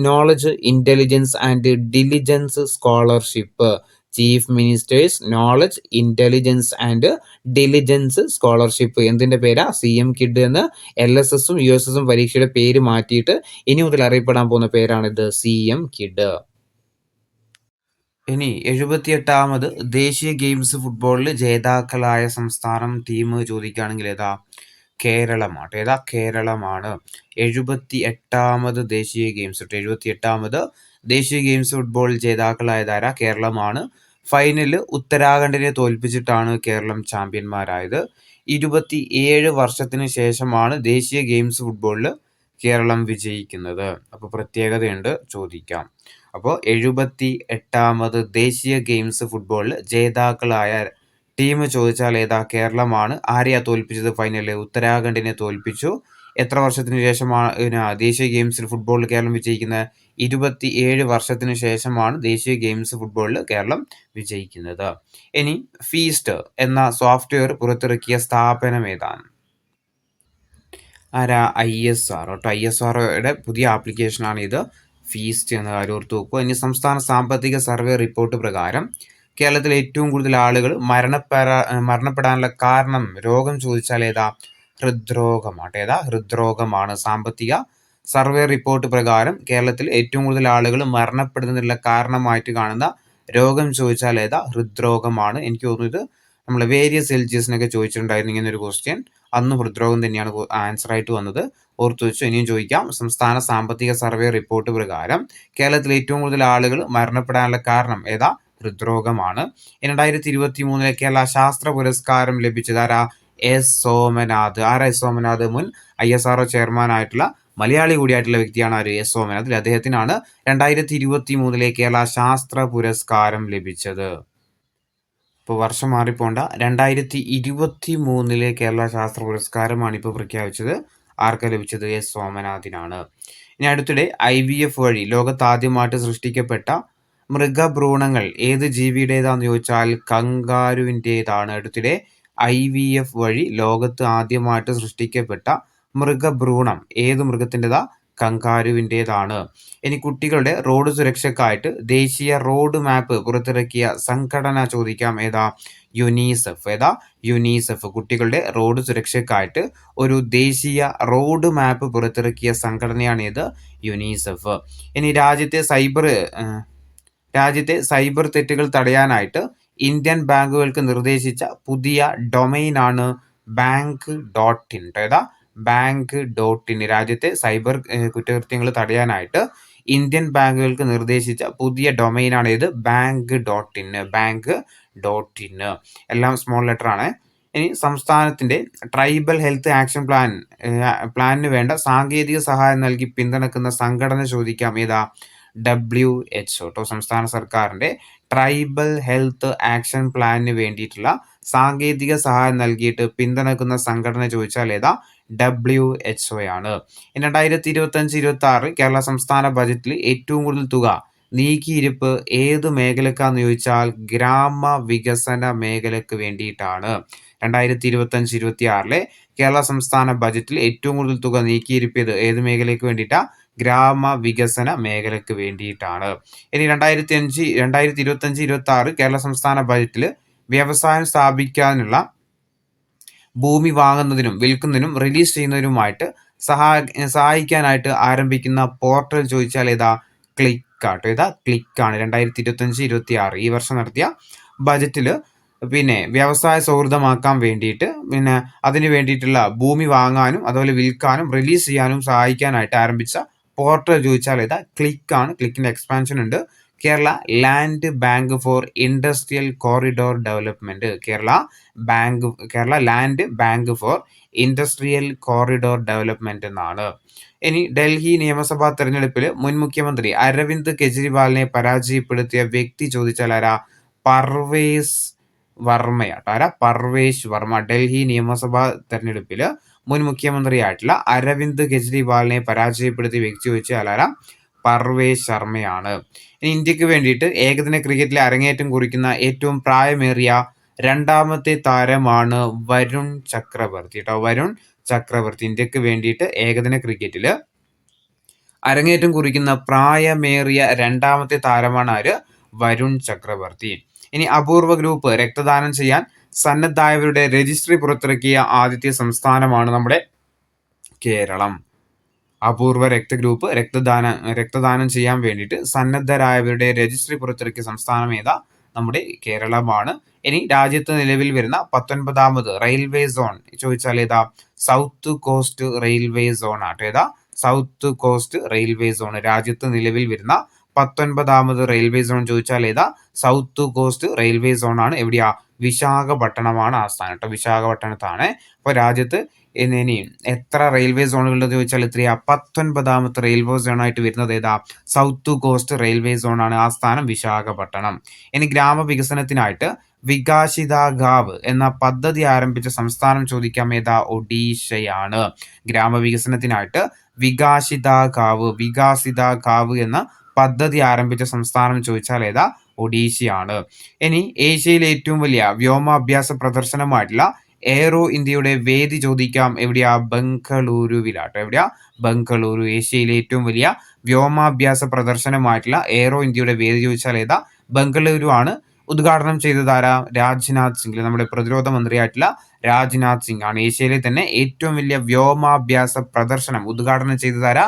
knowledge intelligence and diligence scholarship. Chief ministers knowledge intelligence and diligence scholarship. എന്തിന്റെ പേരാ. CM കിഡ് എന്ന്. LSSും USSും പരീക്ഷയുടെ പേര് മാറ്റിയിട്ട് ഇനി മുതൽ അറിയപ്പെടാൻ പോകുന്ന പേരാണിത്, CM കിഡ്. ഇനി 78ാമത് ദേശീയ ഗെയിംസ് ഫുട്ബോളിൽ ജേതാക്കളായ സംസ്ഥാനം ടീം ചോദിക്കുകയാണെങ്കിൽ ഏതാ. കേരളമാണ്. ഏതാ. കേരളമാണ്. 78ാമത് ദേശീയ ഗെയിംസ് 78ാമത് ദേശീയ ഗെയിംസ് ഫുട്ബോളിൽ ജേതാക്കളായതാരാ. കേരളമാണ്. ഫൈനലിൽ ഉത്തരാഖണ്ഡിനെ തോൽപ്പിച്ചിട്ടാണ് കേരളം ചാമ്പ്യന്മാരായത്. 27 വർഷത്തിന് ശേഷമാണ് ദേശീയ ഗെയിംസ് ഫുട്ബോളിൽ കേരളം വിജയിക്കുന്നത്. അപ്പോൾ പ്രത്യേകതയുണ്ട്, ചോദിക്കാം. അപ്പോൾ 78ാമത് ദേശീയ ഗെയിംസ് ഫുട്ബോളിൽ ജേതാക്കളായ ടീം ചോദിച്ചാൽ ഏതാ. കേരളമാണ്. ആരെയാ തോൽപ്പിച്ചത് ഫൈനലിൽ. ഉത്തരാഖണ്ഡിനെ തോൽപ്പിച്ചു. എത്ര വർഷത്തിന് ശേഷമാണ് ദേശീയ ഗെയിംസിൽ ഫുട്ബോളിൽ കേരളം വിജയിക്കുന്നത്. 27 വർഷത്തിന് ശേഷമാണ് ദേശീയ ഗെയിംസ് ഫുട്ബോളിൽ കേരളം വിജയിക്കുന്നത്. ഇനി ഫീസ്റ്റ് എന്ന സോഫ്റ്റ്വെയർ പുറത്തിറക്കിയ സ്ഥാപനം ഏതാണ്. ആരാ. ISR കേട്ടോ. ISRയുടെ പുതിയ ആപ്ലിക്കേഷനാണ് ഇത്, ഫീസ്റ്റ് എന്ന കാര്യം ഓർത്ത് വെക്കുക. ഇനി സംസ്ഥാന സാമ്പത്തിക സർവേ റിപ്പോർട്ട് പ്രകാരം കേരളത്തിൽ ഏറ്റവും കൂടുതൽ ആളുകൾ മരണപ്പെടാനുള്ള കാരണം രോഗം ചോദിച്ചാൽ ഏതാ. ഹൃദ്രോഗമാണ്. ഏതാ. ഹൃദ്രോഗമാണ്. സാമ്പത്തിക സർവേ റിപ്പോർട്ട് പ്രകാരം കേരളത്തിൽ ഏറ്റവും കൂടുതൽ ആളുകൾ മരണപ്പെടുന്നതിനുള്ള കാരണമായിട്ട് കാണുന്ന രോഗം ചോദിച്ചാൽ ഏതാ. ഹൃദ്രോഗമാണ്. എനിക്ക് തോന്നുന്നു ഇത് നമ്മൾ വേരിയസ് LGSനൊക്കെ ചോദിച്ചിട്ടുണ്ടായിരുന്നു ഇങ്ങനെ ഒരു ക്വസ്റ്റ്യൻ. അന്ന് ഹൃദ്രോഗം തന്നെയാണ് ആൻസർ ആയിട്ട് വന്നത്. ഓർത്തു വെച്ചു. ഇനിയും ചോദിക്കാം. സംസ്ഥാന സാമ്പത്തിക സർവേ റിപ്പോർട്ട് പ്രകാരം കേരളത്തിൽ ഏറ്റവും കൂടുതൽ ആളുകൾ മരണപ്പെടാനുള്ള കാരണം ഏതാ. ഹൃദ്രോഗമാണ്. 2023 കേരള ശാസ്ത്ര പുരസ്കാരം ലഭിച്ചത് ആരാ. S സോമനാഥ്. ആരാ S സോമനാഥ്. മുൻ ISRO ചെയർമാൻ ആയിട്ടുള്ള മലയാളി കൂടിയായിട്ടുള്ള വ്യക്തിയാണ് ആര്. S സോമനാഥ്. അദ്ദേഹത്തിനാണ് 2023 കേരള ശാസ്ത്ര പുരസ്കാരം ലഭിച്ചത്. ഇപ്പോൾ വർഷം മാറിപ്പോണ്ട. 2023 കേരള ശാസ്ത്ര പുരസ്കാരമാണ് ഇപ്പോൾ പ്രഖ്യാപിച്ചത്. ആർക്ക് ലഭിച്ചത്. S സോമനാഥിനാണ്. ഇനി അടുത്തിടെ IVF വഴി ലോകത്താദ്യമായിട്ട് സൃഷ്ടിക്കപ്പെട്ട മൃഗഭ്രൂണങ്ങൾ ഏത് ജീവിയുടേതാണെന്ന് ചോദിച്ചാൽ കങ്കാരുവിൻ്റേതാണ്. അടുത്തിടെ IVF വഴി ലോകത്ത് ആദ്യമായിട്ട് സൃഷ്ടിക്കപ്പെട്ട മൃഗഭ്രൂണം ഏത് മൃഗത്തിൻ്റെതാ. കങ്കാരുവിൻ്റേതാണ്. ഇനി കുട്ടികളുടെ റോഡ് സുരക്ഷയ്ക്കായിട്ട് ദേശീയ റോഡ് മാപ്പ് പുറത്തിറക്കിയ സംഘടന ചോദിക്കാം ഏതാ. യുനിസെഫ്. ഏതാ. യുനിസെഫ്. കുട്ടികളുടെ റോഡ് സുരക്ഷയ്ക്കായിട്ട് ഒരു ദേശീയ റോഡ് മാപ്പ് പുറത്തിറക്കിയ സംഘടനയാണ് ഏത്. യുനിസെഫ്. ഇനി രാജ്യത്തെ സൈബർ തെറ്റുകൾ തടയാനായിട്ട് ഇന്ത്യൻ ബാങ്കുകൾക്ക് നിർദ്ദേശിച്ച പുതിയ ഡൊമൈനാണ് bank.in. ഏതാ. bank.in. രാജ്യത്തെ സൈബർ കുറ്റകൃത്യങ്ങൾ തടയാനായിട്ട് ഇന്ത്യൻ ബാങ്കുകൾക്ക് നിർദ്ദേശിച്ച പുതിയ ഡൊമൈനാണ് ഇത്. bank.in. bank.in. എല്ലാം സ്മോൾ ലെറ്റർ ആണ്. ഇനി സംസ്ഥാനത്തിൻ്റെ ട്രൈബൽ ഹെൽത്ത് ആക്ഷൻ പ്ലാനിന് വേണ്ട സാങ്കേതിക സഹായം നൽകി പിന്തുണക്കുന്ന സംഘടന ചോദിക്കാം. ഏതാ? WHO കേട്ടോ. സംസ്ഥാന സർക്കാരിൻ്റെ ട്രൈബൽ ഹെൽത്ത് ആക്ഷൻ പ്ലാനിന് വേണ്ടിയിട്ടുള്ള സാങ്കേതിക സഹായം നൽകിയിട്ട് പിന്തുണക്കുന്ന സംഘടന ചോദിച്ചാൽ ഏതാ? WHO ആണ്. 2025-26 കേരള സംസ്ഥാന ബജറ്റിൽ ഏറ്റവും കൂടുതൽ തുക നീക്കിയിരിപ്പ് ഏത് മേഖലക്കാന്ന് ചോദിച്ചാൽ ഗ്രാമവികസന മേഖലക്ക് വേണ്ടിയിട്ടാണ്. 2025-26 കേരള സംസ്ഥാന ബജറ്റിൽ ഏറ്റവും കൂടുതൽ തുക നീക്കിയിരിപ്പിയത് ഏത് മേഖലയ്ക്ക് വേണ്ടിയിട്ടാ? ഗ്രാമവികസന മേഖലയ്ക്ക് വേണ്ടിയിട്ടാണ്. ഇനി 2025-26 കേരള സംസ്ഥാന ബജറ്റിൽ വ്യവസായം സ്ഥാപിക്കാനുള്ള ഭൂമി വാങ്ങുന്നതിനും വിൽക്കുന്നതിനും റിലീസ് ചെയ്യുന്നതിനുമായിട്ട് സഹായിക്കാനായിട്ട് ആരംഭിക്കുന്ന പോർട്ടൽ ചോദിച്ചാൽ ഏതാ? ക്ലിക്കാട്ടോ. ഏതാ? ക്ലിക്കാണ്. 2025-26 ഈ വർഷം നടത്തിയ ബജറ്റിൽ പിന്നെ വ്യവസായ സൗഹൃദമാക്കാൻ വേണ്ടിയിട്ട് അതിന് വേണ്ടിയിട്ടുള്ള ഭൂമി വാങ്ങാനും അതുപോലെ വിൽക്കാനും റിലീസ് ചെയ്യാനും സഹായിക്കാനായിട്ട് ആരംഭിച്ച പോർട്ടൽ ചോദിച്ചാൽ ഏതാ? ക്ലിക്കാണ്. ക്ലിക്കിൻ്റെ എക്സ്പാൻഷൻ ഉണ്ട്. Kerala land bank for industrial corridor development. Kerala land bank for industrial corridor development എന്നാണ്. ഇനി ഡൽഹി നിയമസഭാ തെരഞ്ഞെടുപ്പിൽ മുൻ മുഖ്യമന്ത്രി അരവിന്ദ് കെജ്രിവാളിനെ പരാജയപ്പെടുത്തിയ വ്യക്തി ചോദിച്ചാൽ ആരാ? പർവേസ് വർമ്മയാട്ടോ. ആരാ? പർവേഷ് വർമ്മ. ഡൽഹി നിയമസഭാ തെരഞ്ഞെടുപ്പിൽ മുൻ മുഖ്യമന്ത്രിയായിട്ടുള്ള അരവിന്ദ് കെജ്രിവാളിനെ പരാജയപ്പെടുത്തിയ വ്യക്തി ചോദിച്ചാൽ ആരാ? പർവേഷ് ശർമ്മയാണ്. ഇനി ഇന്ത്യക്ക് വേണ്ടിയിട്ട് ഏകദിന ക്രിക്കറ്റിൽ അരങ്ങേറ്റം കുറിക്കുന്ന ഏറ്റവും പ്രായമേറിയ രണ്ടാമത്തെ താരമാണ് വരുൺ ചക്രവർത്തി കേട്ടോ. വരുൺ ചക്രവർത്തി ഇന്ത്യക്ക് വേണ്ടിയിട്ട് ഏകദിന ക്രിക്കറ്റിൽ അരങ്ങേറ്റം കുറിക്കുന്ന പ്രായമേറിയ രണ്ടാമത്തെ താരമാണ് ആര്? വരുൺ ചക്രവർത്തി. ഇനി അപൂർവ ഗ്രൂപ്പ് രക്തദാനം ചെയ്യാൻ സന്നദ്ധായവരുടെ രജിസ്ട്രി പുറത്തിറക്കിയ ആദ്യത്തെ സംസ്ഥാനമാണ് നമ്മുടെ കേരളം. അപൂർവ രക്തഗ്രൂപ്പ് രക്തദാനം ചെയ്യാൻ വേണ്ടിയിട്ട് സന്നദ്ധരായവരുടെ രജിസ്ട്രി പുറത്തിറക്കിയ സംസ്ഥാനം ഏതാ? നമ്മുടെ കേരളമാണ്. ഇനി രാജ്യത്ത് നിലവിൽ വരുന്ന 19ാമത് റെയിൽവേ സോൺ ചോദിച്ചാൽ ഏതാ? സൗത്ത് കോസ്റ്റ് റെയിൽവേ സോൺ ആട്ടോ. ഏതാ? South coast railway zone. രാജ്യത്ത് നിലവിൽ വരുന്ന 19ാമത് റെയിൽവേ സോൺ ചോദിച്ചാൽ ഏതാ? സൗത്ത് കോസ്റ്റ് റെയിൽവേ സോൺ ആണ്. എവിടെയാ? വിശാഖപട്ടണമാണ് ആസ്ഥാനം കേട്ടോ. വിശാഖപട്ടണത്താണ്. അപ്പോൾ രാജ്യത്ത് ഇനി എത്ര റെയിൽവേ സോണുകളുടെ ചോദിച്ചാൽ എത്രയാ? 19ാമത്തെ റെയിൽവേ സോണായിട്ട് വരുന്നത് ഏതാ? സൗത്ത് കോസ്റ്റ് റെയിൽവേ സോണാണ്. ആസ്ഥാനം വിശാഖപട്ടണം. ഇനി ഗ്രാമവികസനത്തിനായിട്ട് വികാസിതാഗാവ് എന്ന പദ്ധതി ആരംഭിച്ച സംസ്ഥാനം ചോദിക്കാം. ഏതാ? ഒഡീഷയാണ്. ഗ്രാമവികസനത്തിനായിട്ട് വികാസിതാഗാവ് എന്ന പദ്ധതി ആരംഭിച്ച സംസ്ഥാനം ചോദിച്ചാൽ ഏതാ? ഒഡീഷയാണ്. ഇനി ഏഷ്യയിലെ ഏറ്റവും വലിയ വ്യോമാഭ്യാസ പ്രദർശനമായിട്ടുള്ള എയ്റോ ഇന്ത്യയുടെ വേദി ചോദിക്കാം. എവിടെയാ? ബംഗളൂരുവിലാട്ടോ. എവിടെയാ? ബംഗളൂരു. ഏഷ്യയിലെ ഏറ്റവും വലിയ വ്യോമാഭ്യാസ പ്രദർശനമായിട്ടുള്ള എയ്റോ ഇന്ത്യയുടെ വേദി ചോദിച്ചാൽ ഏതാ? ബംഗളൂരു ആണ്. ഉദ്ഘാടനം ചെയ്തതാരാ? രാജ്നാഥ് സിംഗ്. നമ്മുടെ പ്രതിരോധ മന്ത്രിയായിട്ടുള്ള രാജ്നാഥ് സിംഗ് ആണ്. ഏഷ്യയിലെ തന്നെ ഏറ്റവും വലിയ വ്യോമാഭ്യാസ പ്രദർശനം ഉദ്ഘാടനം ചെയ്തതാരാ?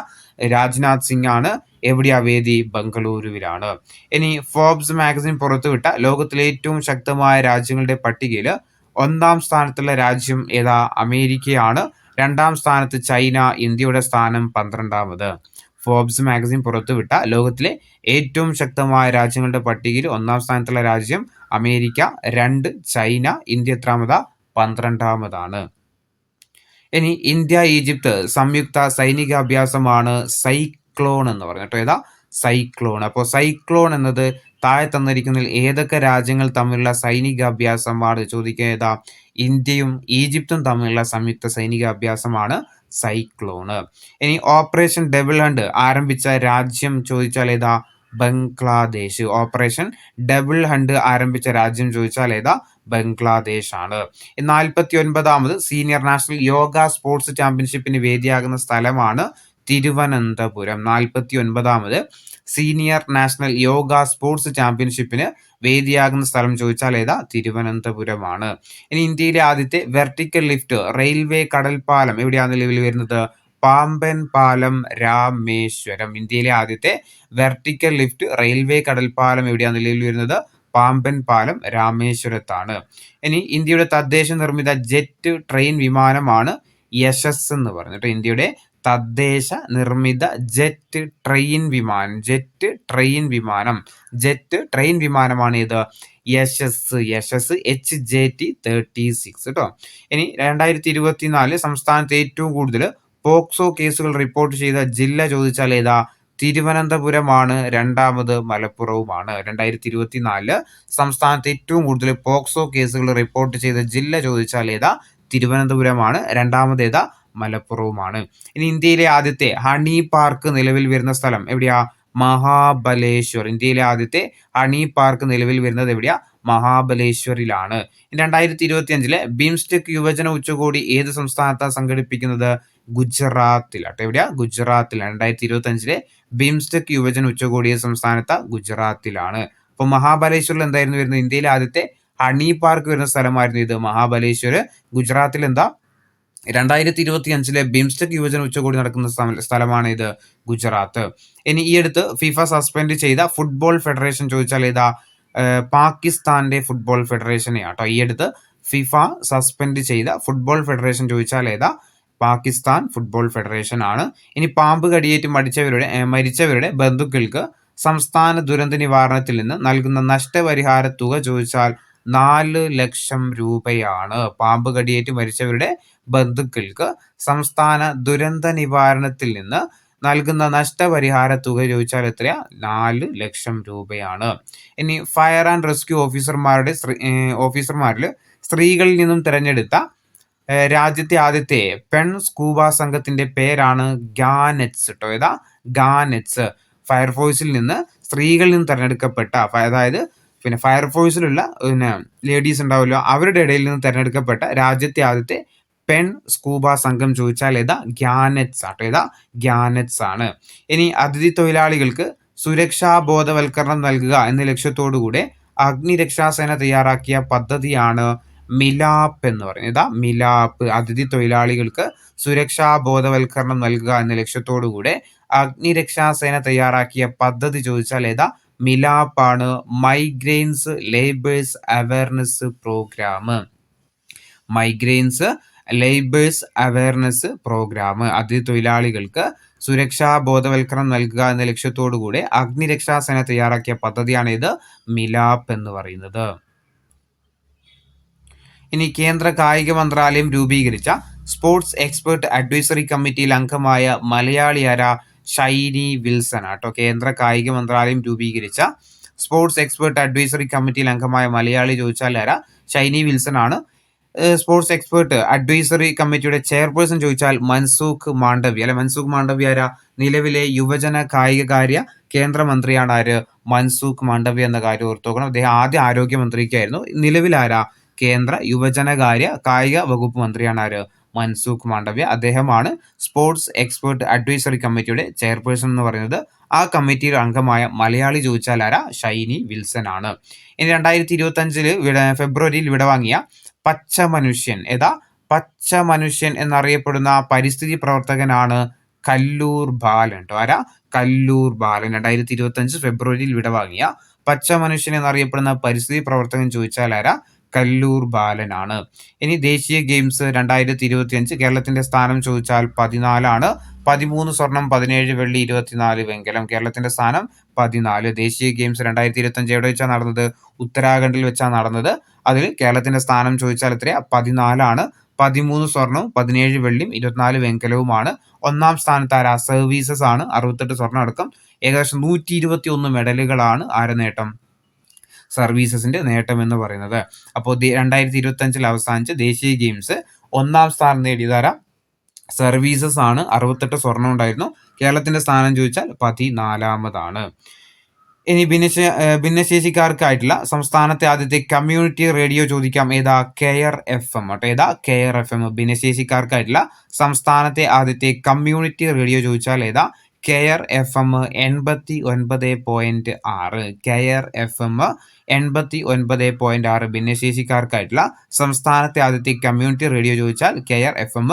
രാജ്നാഥ് സിംഗ് ആണ്. എവിടെയാ വേദി? ബംഗളൂരുവിലാണ്. ഇനി ഫോർബ്സ് മാഗസിൻ പുറത്തുവിട്ട ലോകത്തിലെ ഏറ്റവും ശക്തമായ രാജ്യങ്ങളുടെ പട്ടികയിൽ 1ാം സ്ഥാനത്തുള്ള രാജ്യം ഏതാ? അമേരിക്കയാണ്. 2ാം സ്ഥാനത്ത് ചൈന. ഇന്ത്യയുടെ സ്ഥാനം 12ാമത്. ഫോർബ്സ് മാഗസിൻ പുറത്തുവിട്ട ലോകത്തിലെ ഏറ്റവും ശക്തമായ രാജ്യങ്ങളുടെ പട്ടികയിൽ 1ാം സ്ഥാനത്തുള്ള രാജ്യം അമേരിക്ക, 2 ചൈന, ഇന്ത്യ എത്രാമതാ? 12ാമതാണ്. ഇനി ഇന്ത്യ ഈജിപ്ത് സംയുക്ത സൈനികാഭ്യാസമാണ് സൈക്ലോൺ എന്ന് പറഞ്ഞിട്ടോ. ഏതാ? സൈക്ലോൺ. അപ്പോൾ സൈക്ലോൺ എന്നത് താഴെ തന്നിരിക്കുന്നതിൽ ഏതൊക്കെ രാജ്യങ്ങൾ തമ്മിലുള്ള സൈനികാഭ്യാസമാണ് ചോദിക്കുക. ഏതാ? ഇന്ത്യയും ഈജിപ്തും തമ്മിലുള്ള സംയുക്ത സൈനികാഭ്യാസമാണ് സൈക്ലോണ്. ഇനി ഓപ്പറേഷൻ ഡബിൾ ഹണ്ട് ആരംഭിച്ച രാജ്യം ചോദിച്ചാൽ ഏതാ? ബംഗ്ലാദേശ്. ഓപ്പറേഷൻ ഡബിൾ ഹണ്ട് ആരംഭിച്ച രാജ്യം ചോദിച്ചാൽ ഏതാ? ബംഗ്ലാദേശ് ആണ്. 49ാമത് സീനിയർ നാഷണൽ യോഗ സ്പോർട്സ് ചാമ്പ്യൻഷിപ്പിന് വേദിയാകുന്ന സ്ഥലമാണ് തിരുവനന്തപുരം. 49ാമത് സീനിയർ നാഷണൽ യോഗ സ്പോർട്സ് ചാമ്പ്യൻഷിപ്പിന് വേദിയാകുന്ന സ്ഥലം ചോദിച്ചാൽ ഏതാ? തിരുവനന്തപുരമാണ്. ഇനി ഇന്ത്യയിലെ ആദ്യത്തെ വെർട്ടിക്കൽ ലിഫ്റ്റ് റെയിൽവേ കടൽപ്പാലം എവിടെയാണ് നിലവിൽ വരുന്നത്? പാമ്പൻ പാലം, രാമേശ്വരം. ഇന്ത്യയിലെ ആദ്യത്തെ വെർട്ടിക്കൽ ലിഫ്റ്റ് റെയിൽവേ കടൽപ്പാലം എവിടെയാണ് നിലവിൽ വരുന്നത്? പാമ്പൻ പാലം, രാമേശ്വരത്താണ്. ഇനി ഇന്ത്യയുടെ തദ്ദേശ നിർമ്മിത ജെറ്റ് ട്രെയിൻ വിമാനമാണ് യശസ് എന്ന് പറഞ്ഞിട്ട്. ഇന്ത്യയുടെ തദ്ദേശ നിർമ്മിത ജെറ്റ് ട്രെയിൻ വിമാനമാണ് ഇത് യശസ് HJT-36 കേട്ടോ. ഇനി 2024 സംസ്ഥാനത്ത് ഏറ്റവും കൂടുതൽ പോക്സോ കേസുകൾ റിപ്പോർട്ട് ചെയ്ത ജില്ല ചോദിച്ചാൽ ഏതാ? തിരുവനന്തപുരമാണ്, രണ്ടാമത് മലപ്പുറവുമാണ്. 2024 സംസ്ഥാനത്ത് ഏറ്റവും കൂടുതൽ പോക്സോ കേസുകൾ റിപ്പോർട്ട് ചെയ്ത ജില്ല ചോദിച്ചാൽ ഏതാ? തിരുവനന്തപുരമാണ്, രണ്ടാമത് ഏതാ? മലപ്പുറവുമാണ്. ഇനി ഇന്ത്യയിലെ ആദ്യത്തെ ഹണി പാർക്ക് നിലവിൽ വരുന്ന സ്ഥലം എവിടെയാ? മഹാബലേശ്വർ. ഇന്ത്യയിലെ ആദ്യത്തെ ഹണി പാർക്ക് നിലവിൽ വരുന്നത് എവിടെയാ? മഹാബലേശ്വറിലാണ്. 2025 ബിംസ്റ്റെക് യുവജന ഉച്ചകോടി ഏത് സംസ്ഥാനത്താണ് സംഘടിപ്പിക്കുന്നത്? ഗുജറാത്തിലാട്ടോ. എവിടെയാ? ഗുജറാത്തിലാണ്. 2025 ബിംസ്റ്റെക് യുവജന ഉച്ചകോടി ഏത് സംസ്ഥാനത്താ? ഗുജറാത്തിലാണ്. അപ്പൊ മഹാബലേശ്വറിൽ എന്തായിരുന്നു വരുന്നത്? ഇന്ത്യയിലെ ആദ്യത്തെ ഹണി പാർക്ക് വരുന്ന സ്ഥലമായിരുന്നു ഇത് മഹാബലേശ്വർ. ഗുജറാത്തിൽ എന്താ? 2025 ബിംസ്റ്റെക് യുവജന ഉച്ചകോടി നടക്കുന്ന സ്ഥലമാണ് ഇത് ഗുജറാത്ത്. ഇനി ഈ അടുത്ത് ഫിഫ സസ്പെൻഡ് ചെയ്ത ഫുട്ബോൾ ഫെഡറേഷൻ ചോദിച്ചാൽ ഏതാ? പാകിസ്ഥാന്റെ ഫുട്ബോൾ ഫെഡറേഷനെയാട്ടോ. ഈ അടുത്ത് ഫിഫ സസ്പെൻഡ് ചെയ്ത ഫുട്ബോൾ ഫെഡറേഷൻ ചോദിച്ചാൽ ഏതാ? പാകിസ്ഥാൻ ഫുട്ബോൾ ഫെഡറേഷൻ ആണ്. ഇനി പാമ്പ് കടിയേറ്റ് മരിച്ചവരുടെ ബന്ധുക്കൾക്ക് സംസ്ഥാന ദുരന്ത നിവാരണത്തിൽ നിന്ന് നൽകുന്ന നഷ്ടപരിഹാര തുക ചോദിച്ചാൽ 4 ലക്ഷം രൂപയാണ്. പാമ്പ് കടിയേറ്റ് മരിച്ചവരുടെ ബന്ധുക്കൾക്ക് സംസ്ഥാന ദുരന്ത നിവാരണത്തിൽ നിന്ന് നൽകുന്ന നഷ്ടപരിഹാര തുക ചോദിച്ചാൽ എത്രയാ? 4 ലക്ഷം രൂപയാണ്. ഇനി ഫയർ ആൻഡ് റെസ്ക്യൂ ഓഫീസർമാരിൽ സ്ത്രീകളിൽ നിന്നും തിരഞ്ഞെടുത്ത രാജ്യത്തെ ആദ്യത്തെ പെൺ സ്കൂബ സംഘത്തിന്റെ പേരാണ് ഗാനെറ്റ്സ് കേട്ടോ. ഏതാ? ഗാനെറ്റ്സ്. ഫയർഫോഴ്സിൽ നിന്ന് സ്ത്രീകളിൽ നിന്ന് തിരഞ്ഞെടുക്കപ്പെട്ട, അതായത് ഫയർഫോഴ്സിലുള്ള ലേഡീസ് ഉണ്ടാവുമല്ലോ, അവരുടെ ഇടയിൽ നിന്ന് തിരഞ്ഞെടുക്കപ്പെട്ട രാജ്യത്തെ ആദ്യത്തെ പെൺ സ്കൂബ സംഘം ചോദിച്ചാൽ ഏതാ? ഗാനെറ്റ്സ് ആട്ടോ. ഏതാ? ഗാനെറ്റ്സ് ആണ്. ഇനി അതിഥി തൊഴിലാളികൾക്ക് സുരക്ഷാ ബോധവൽക്കരണം നൽകുക എന്ന ലക്ഷ്യത്തോടുകൂടെ അഗ്നിരക്ഷാസേന തയ്യാറാക്കിയ പദ്ധതിയാണ് മിലാപ്പ് എന്ന് പറയുന്നത്. ഏതാ? മിലാപ്പ്. അതിഥി തൊഴിലാളികൾക്ക് സുരക്ഷാ ബോധവൽക്കരണം നൽകുക എന്ന ലക്ഷ്യത്തോടുകൂടെ അഗ്നിരക്ഷാസേന തയ്യാറാക്കിയ പദ്ധതി ചോദിച്ചാൽ ഏതാ? മിലാപ്പാണ്. Migraines labours awareness programme. അതിഥി തൊഴിലാളികൾക്ക് സുരക്ഷാ ബോധവൽക്കരണം നൽകുക എന്ന ലക്ഷ്യത്തോടുകൂടെ അഗ്നിരക്ഷാസേന തയ്യാറാക്കിയ പദ്ധതിയാണ് ഇത് മിലാപ്പ് എന്ന് പറയുന്നത്. ഇനി കേന്ദ്ര കായിക മന്ത്രാലയം രൂപീകരിച്ച സ്പോർട്സ് എക്സ്പെർട്ട് അഡ്വൈസറി കമ്മിറ്റിയിൽ അംഗമായ മലയാളിയാര? ഷൈനി വിൽസൺ ആട്ടോ. കേന്ദ്ര കായിക മന്ത്രാലയം രൂപീകരിച്ച സ്പോർട്സ് എക്സ്പെർട്ട് അഡ്വൈസറി കമ്മിറ്റിയിൽ അംഗമായ മലയാളി ചോദിച്ചാൽ ആരാ? ഷൈനി വിൽസൺ ആണ്. സ്പോർട്സ് എക്സ്പെർട്ട് അഡ്വൈസറി കമ്മിറ്റിയുടെ ചെയർപേഴ്സൺ ചോദിച്ചാൽ മൻസുഖ് മാണ്ഡവ്യ. അല്ലെ, മൻസുഖ് മാണ്ഡവ്യ ആരാ? നിലവിലെ യുവജന കായികകാര്യ കേന്ദ്രമന്ത്രിയാണ് ആര്? മൻസുഖ് മാണ്ഡവ്യ എന്ന കാര്യം ഓർത്തോക്കണം. അദ്ദേഹം ആദ്യ ആരോഗ്യമന്ത്രിക്കായിരുന്നു. നിലവിലാരാ? കേന്ദ്ര യുവജനകാര്യ കായിക വകുപ്പ് മന്ത്രിയാണ് ആര്? മൻസുഖ് മാണ്ഡവ്യ. അദ്ദേഹമാണ് സ്പോർട്സ് എക്സ്പെർട്ട് അഡ്വൈസറി കമ്മിറ്റിയുടെ ചെയർപേഴ്സൺ എന്ന് പറയുന്നത്. ആ കമ്മിറ്റിയിൽ അംഗമായ മലയാളി ചോദിച്ചാൽ ആരാ? ഷൈനി വിൽസൺ ആണ്. ഇനി 2025 ഫെബ്രുവരിയിൽ വിടവാങ്ങിയ പച്ച മനുഷ്യൻ. ഏതാ? പച്ച മനുഷ്യൻ എന്നറിയപ്പെടുന്ന പരിസ്ഥിതി പ്രവർത്തകനാണ് കല്ലൂർ ബാലൻ കേട്ടോ. ആരാ? കല്ലൂർ ബാലൻ. 2025 ഫെബ്രുവരിയിൽ വിടവാങ്ങിയ പച്ച മനുഷ്യൻ എന്നറിയപ്പെടുന്ന പരിസ്ഥിതി പ്രവർത്തകൻ ചോദിച്ചാൽ ആരാ? കല്ലൂർ ബാലനാണ്. ഇനി ദേശീയ ഗെയിംസ് 2025 കേരളത്തിന്റെ സ്ഥാനം ചോദിച്ചാൽ 14 13 സ്വർണം, 17 വെള്ളി, 24 വെങ്കലം. കേരളത്തിന്റെ സ്ഥാനം 14. ദേശീയ ഗെയിംസ് 2025 എവിടെ വെച്ചാണ് നടന്നത്? ഉത്തരാഖണ്ഡിൽ വെച്ചാണ് നടന്നത്. അതിൽ കേരളത്തിന്റെ സ്ഥാനം ചോദിച്ചാൽ എത്രയാ? 14. 13 സ്വർണവും 17 വെള്ളിയും 24 വെങ്കലവുമാണ്. ഒന്നാം സ്ഥാനത്ത് ആരാ? സർവീസസ് ആണ്. 68 സ്വർണ്ണം അടക്കം ഏകദേശം 121 മെഡലുകളാണ് ആരുടെ നേട്ടം? സർവീസസിന്റെ നേട്ടം എന്ന് പറയുന്നത്. അപ്പോൾ 2025 അവസാനിച്ച ദേശീയ ഗെയിംസ് ഒന്നാം സ്ഥാനം നേടിയതാരാ? സർവീസസ് ആണ്. 68 സ്വർണം ഉണ്ടായിരുന്നു. കേരളത്തിന്റെ സ്ഥാനം ചോദിച്ചാൽ 14ാമതാണ്. ഇനി ഭിന്നശേഷിക്കാർക്കായിട്ടുള്ള സംസ്ഥാനത്തെ ആദ്യത്തെ കമ്മ്യൂണിറ്റി റേഡിയോ ചോദിക്കാം. ഏതാ? കെയർ FM കേട്ടോ. ഏതാ? Care FM. ഭിന്നശേഷിക്കാർക്കായിട്ടുള്ള സംസ്ഥാനത്തെ ആദ്യത്തെ കമ്മ്യൂണിറ്റി റേഡിയോ ചോദിച്ചാൽ ഏതാ? Care FM 89.6. കെയർ FM 89.6 ഭിന്നശേഷിക്കാർക്കായിട്ടുള്ള സംസ്ഥാനത്തെ ആദ്യത്തെ കമ്മ്യൂണിറ്റി റേഡിയോ ചോദിച്ചാൽ കെയർ FM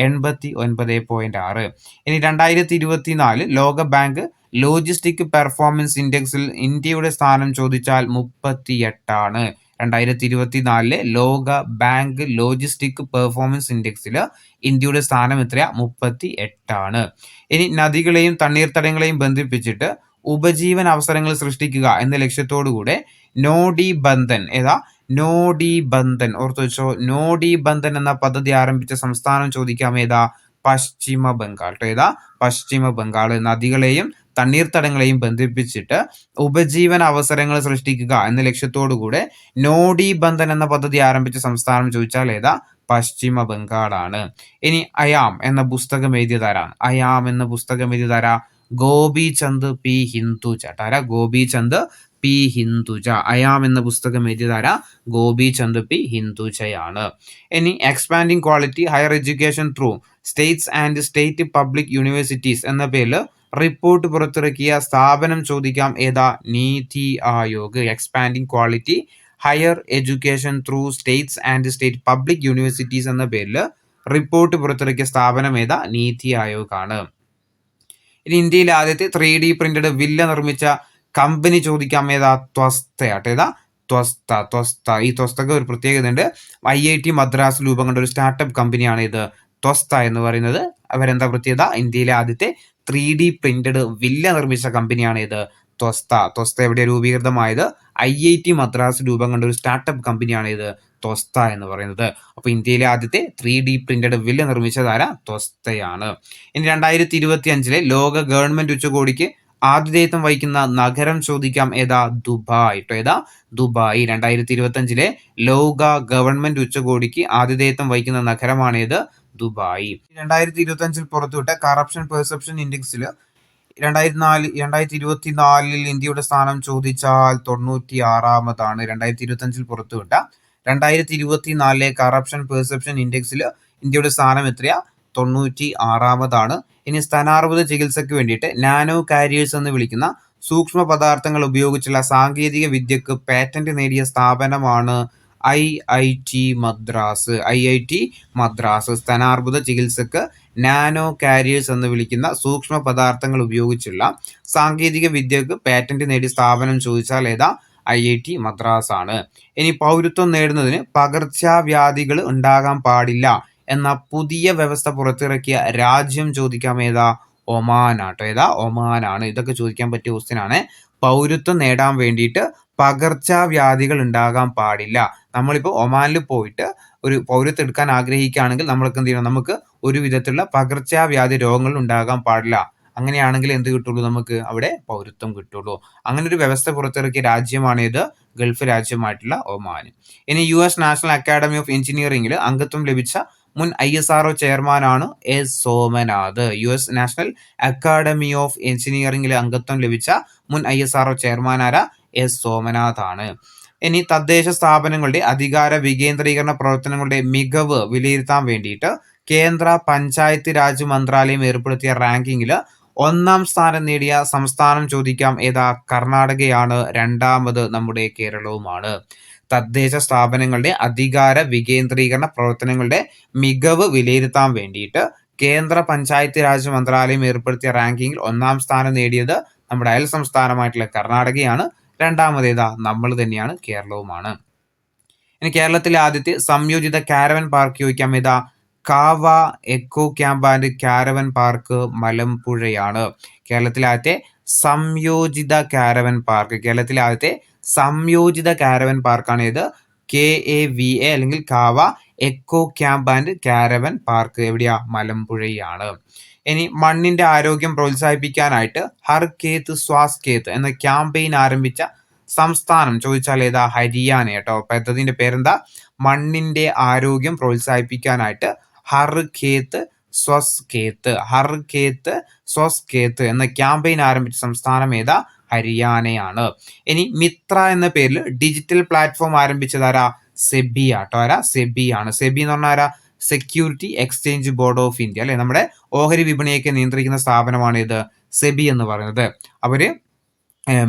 89.6. ഇനി 2024 ലോക ബാങ്ക് ലോജിസ്റ്റിക് പെർഫോമൻസ് ഇൻഡെക്സിൽ ഇന്ത്യയുടെ സ്ഥാനം ചോദിച്ചാൽ 38ആണ്. 2024 ലോക ബാങ്ക് ലോജിസ്റ്റിക് പെർഫോമൻസ് ഇൻഡെക്സിൽ ഇന്ത്യയുടെ സ്ഥാനം എത്രയാ? 38ആണ്. ഇനി നദികളെയും തണ്ണീർത്തടങ്ങളെയും ബന്ധിപ്പിച്ചിട്ട് ഉപജീവന അവസരങ്ങൾ സൃഷ്ടിക്കുക എന്ന ലക്ഷ്യത്തോടുകൂടെ നോഡി ബന്ധൻ നോഡി ബന്ധൻ ഓർത്തു വെച്ചോ. നോഡി ബന്ധൻ എന്ന പദ്ധതി ആരംഭിച്ച സംസ്ഥാനം ചോദിക്കാം ഏതാ? പശ്ചിമ ബംഗാൾ. പശ്ചിമ ബംഗാൾ. നദികളെയും തണ്ണീർത്തടങ്ങളെയും ബന്ധിപ്പിച്ചിട്ട് ഉപജീവന അവസരങ്ങൾ സൃഷ്ടിക്കുക എന്ന ലക്ഷ്യത്തോടുകൂടെ നോഡി ബന്ധൻ എന്ന പദ്ധതി ആരംഭിച്ച സംസ്ഥാനം ചോദിച്ചാൽ ഏതാ? പശ്ചിമ ബംഗാളാണ്. ഇനി അയാം എന്ന പുസ്തകം എഴുതിയതാരാണ്? അയാം എന്ന പുസ്തകം എഴുതിയതാരാ? Gopichand P Hinduja. Gopichand P Hinduja. I am എന്ന പുസ്തകം എഴുതിയതാരാ? ഗോപിചന്ദ് പി ഹിന്ദുജയാണ്. ഇനി expanding quality higher education through states and state public universities എന്ന പേരിൽ റിപ്പോർട്ട് പുറത്തിറക്കിയ സ്ഥാപനം ചോദിക്കാം ഏതാ? NITI Aayog. Expanding quality higher education through states and state public universities എന്ന പേരിൽ റിപ്പോർട്ട് പുറത്തിറക്കിയ സ്ഥാപനം ഏതാ? നീതി ആയോഗ് ആണ്. ഇനി ഇന്ത്യയിലെ ആദ്യത്തെ 3D പ്രിന്റഡ് വില്ല നിർമ്മിച്ച കമ്പനി ചോദിക്കാം ഏതാ? ത്വസ്തയാട്ടോ. ത്വസ്ത. ഈ ത്വസ്തക്ക് ഒരു പ്രത്യേകത ഉണ്ട്. IIT മദ്രാസ് രൂപം കൊണ്ട ഒരു സ്റ്റാർട്ടപ്പ് കമ്പനിയാണ് ഇത് ത്വസ്ത എന്ന് പറയുന്നത്. അവരെന്താ പ്രത്യേകത? ഇന്ത്യയിലെ ആദ്യത്തെ 3D പ്രിന്റഡ് വില്ല നിർമ്മിച്ച കമ്പനിയാണ് ഇത് ത്വസ്ത. എവിടെ രൂപീകൃതമായത്? IIT മദ്രാസ് രൂപം കൊണ്ട ഒരു സ്റ്റാർട്ടപ്പ് കമ്പനിയാണ് ഇത് ത്വസ്ത എന്ന് പറയുന്നത്. അപ്പോൾ ഇന്ത്യയിലെ ആദ്യത്തെ 3D പ്രിന്റഡ് വില്ല നിർമ്മിച്ചതാരാ? ത്വസ്തയാണ്. ഇനി 2025 ലോക ഗവൺമെന്റ് ഉച്ചകോടിക്ക് ആതിഥേയത്വം വഹിക്കുന്ന നഗരം ചോദിക്കാം ഏതാ? ദുബായ്. ദുബായ്. 2025 ലോക ഗവൺമെന്റ് ഉച്ചകോടിക്ക് ആതിഥേയത്വം വഹിക്കുന്ന നഗരമാണേത്? ദുബായ്. 2025 പുറത്തുവിട്ട കറപ്ഷൻ പെർസെപ്ഷൻ ഇൻഡെക്സിൽ 2024 ഇന്ത്യയുടെ സ്ഥാനം ചോദിച്ചാൽ 96ാമതാണ്. 2025 പുറത്തുവിട്ട 2024 കറപ്ഷൻ പെർസെപ്ഷൻ ഇൻഡെക്സിൽ ഇന്ത്യയുടെ സ്ഥാനം എത്രയാ? 96ാമതാണ്. ഇനി സ്ഥാനാർബുദ ചികിത്സയ്ക്ക് വേണ്ടിയിട്ട് നാനോ കാരിയേഴ്സ് എന്ന് വിളിക്കുന്ന സൂക്ഷ്മ പദാർത്ഥങ്ങൾ ഉപയോഗിച്ചുള്ള സാങ്കേതിക വിദ്യക്ക് പാറ്റന്റ് നേടിയ സ്ഥാപനമാണ് IIT മദ്രാസ്. സ്ഥാനാർബുദ ചികിത്സക്ക് നാനോ കാരിയേഴ്സ് എന്ന് വിളിക്കുന്ന സൂക്ഷ്മ പദാർത്ഥങ്ങൾ ഉപയോഗിച്ചുള്ള സാങ്കേതിക വിദ്യക്ക് പാറ്റന്റ് നേടിയ സ്ഥാപനം ചോദിച്ചാൽ ഏതാ? IIT മദ്രാസ് ആണ്. ഇനി പൗരത്വം നേടുന്നതിന് പകർച്ചവ്യാധികൾ ഉണ്ടാകാൻ പാടില്ല എന്ന പുതിയ വ്യവസ്ഥ പുറത്തിറക്കിയ രാജ്യം ചോദിക്കാം ഏതാ? ഒമാനാട്ടോ. ഒമാനാണ്. ഇതൊക്കെ ചോദിക്കാൻ പറ്റിയ ക്വസ്റ്റ്യൻ ആണ്. പൗരത്വം നേടാൻ വേണ്ടിയിട്ട് പകർച്ചവ്യാധികൾ ഉണ്ടാകാൻ പാടില്ല. നമ്മളിപ്പോൾ ഒമാനിൽ പോയിട്ട് ഒരു പൗരത്വം എടുക്കാൻ ആഗ്രഹിക്കുകയാണെങ്കിൽ നമ്മൾക്ക് എന്ത് ചെയ്യണം? നമുക്ക് ഒരു വിധത്തിലുള്ള പകർച്ചവ്യാധി രോഗങ്ങൾ ഉണ്ടാകാൻ പാടില്ല. അങ്ങനെയാണെങ്കിൽ എന്ത് കിട്ടുള്ളൂ? നമുക്ക് അവിടെ പൗരത്വം കിട്ടുള്ളൂ. അങ്ങനെ ഒരു വ്യവസ്ഥ പുറത്തിറക്കിയ രാജ്യമാണേത്? ഗൾഫ് രാജ്യമായിട്ടുള്ള ഒമാൻ. ഇനി US നാഷണൽ അക്കാഡമി ഓഫ് എഞ്ചിനീയറിംഗിൽ അംഗത്വം ലഭിച്ച മുൻ ISRO ചെയർമാനാണ് S. Somanath. US national academy of എഞ്ചിനീയറിംഗിൽ അംഗത്വം ലഭിച്ച മുൻ ISRO ചെയർമാൻ ആരാ? S. സോമനാഥ് ആണ്. ഇനി തദ്ദേശ സ്ഥാപനങ്ങളുടെ അധികാര വികേന്ദ്രീകരണ പ്രവർത്തനങ്ങളുടെ മികവ് വിലയിരുത്താൻ വേണ്ടിയിട്ട് കേന്ദ്ര പഞ്ചായത്ത് രാജ് മന്ത്രാലയം ഏർപ്പെടുത്തിയ റാങ്കിങ്ങിൽ 1ാം സ്ഥാനം നേടിയ സംസ്ഥാനം ചോദിക്കാം ഏതാ? കർണാടകയാണ്. 2ാമത് നമ്മുടെ കേരളവുമാണ്. തദ്ദേശ സ്ഥാപനങ്ങളുടെ അധികാര വികേന്ദ്രീകരണ പ്രവർത്തനങ്ങളുടെ മികവ് വിലയിരുത്താൻ വേണ്ടിയിട്ട് കേന്ദ്ര പഞ്ചായത്ത് രാജ് മന്ത്രാലയം ഏർപ്പെടുത്തിയ റാങ്കിങ്ങിൽ 1ാം സ്ഥാനം നേടിയത് നമ്മുടെ അയൽ സംസ്ഥാനമായിട്ടുള്ള കർണാടകയാണ്. 2ാമത് ഏതാ? നമ്മൾ തന്നെയാണ്, കേരളവുമാണ്. ഇനി കേരളത്തിലെ ആദ്യത്തെ സംയോജിത കാരവൻ പാർക്ക് ചോദിക്കാം ഏതാ? Kava eco camp and caravan park മലമ്പുഴയാണ്. കേരളത്തിലെ ആദ്യത്തെ സംയോജിത കാരവൻ പാർക്കാണ് ഇത് KAVA അല്ലെങ്കിൽ Kava eco camp and caravan park. എവിടെയാ? മലമ്പുഴയാണ്. ഇനി മണ്ണിന്റെ ആരോഗ്യം പ്രോത്സാഹിപ്പിക്കാനായിട്ട് ഹർ ഖേത്ത് സ്വാസ് ഖേത്ത് എന്ന ക്യാമ്പയിൻ ആരംഭിച്ച സംസ്ഥാനം ചോദിച്ചാൽ ഏതാ? ഹരിയാന കേട്ടോ. പദ്ധതിന്റെ പേരെന്താ? മണ്ണിന്റെ ആരോഗ്യം പ്രോത്സാഹിപ്പിക്കാനായിട്ട് ഹർ ഖേത്ത് സ്വസ് ഖേത്ത് എന്ന ക്യാമ്പയിൻ ആരംഭിച്ച സംസ്ഥാനം ഏതാ? ഹരിയാനയാണ്. ഇനി മിത്ര എന്ന പേരിൽ ഡിജിറ്റൽ പ്ലാറ്റ്ഫോം ആരംഭിച്ചതാരാ? സെബി ആട്ടോ. സെബിയാണ്. സെബി എന്ന് പറഞ്ഞാൽ ആരാ? Security exchange board of India അല്ലെ. നമ്മുടെ ഓഹരി വിപണിയൊക്കെ നിയന്ത്രിക്കുന്ന സ്ഥാപനമാണ് ഇത് സെബി എന്ന് പറയുന്നത്. അവര്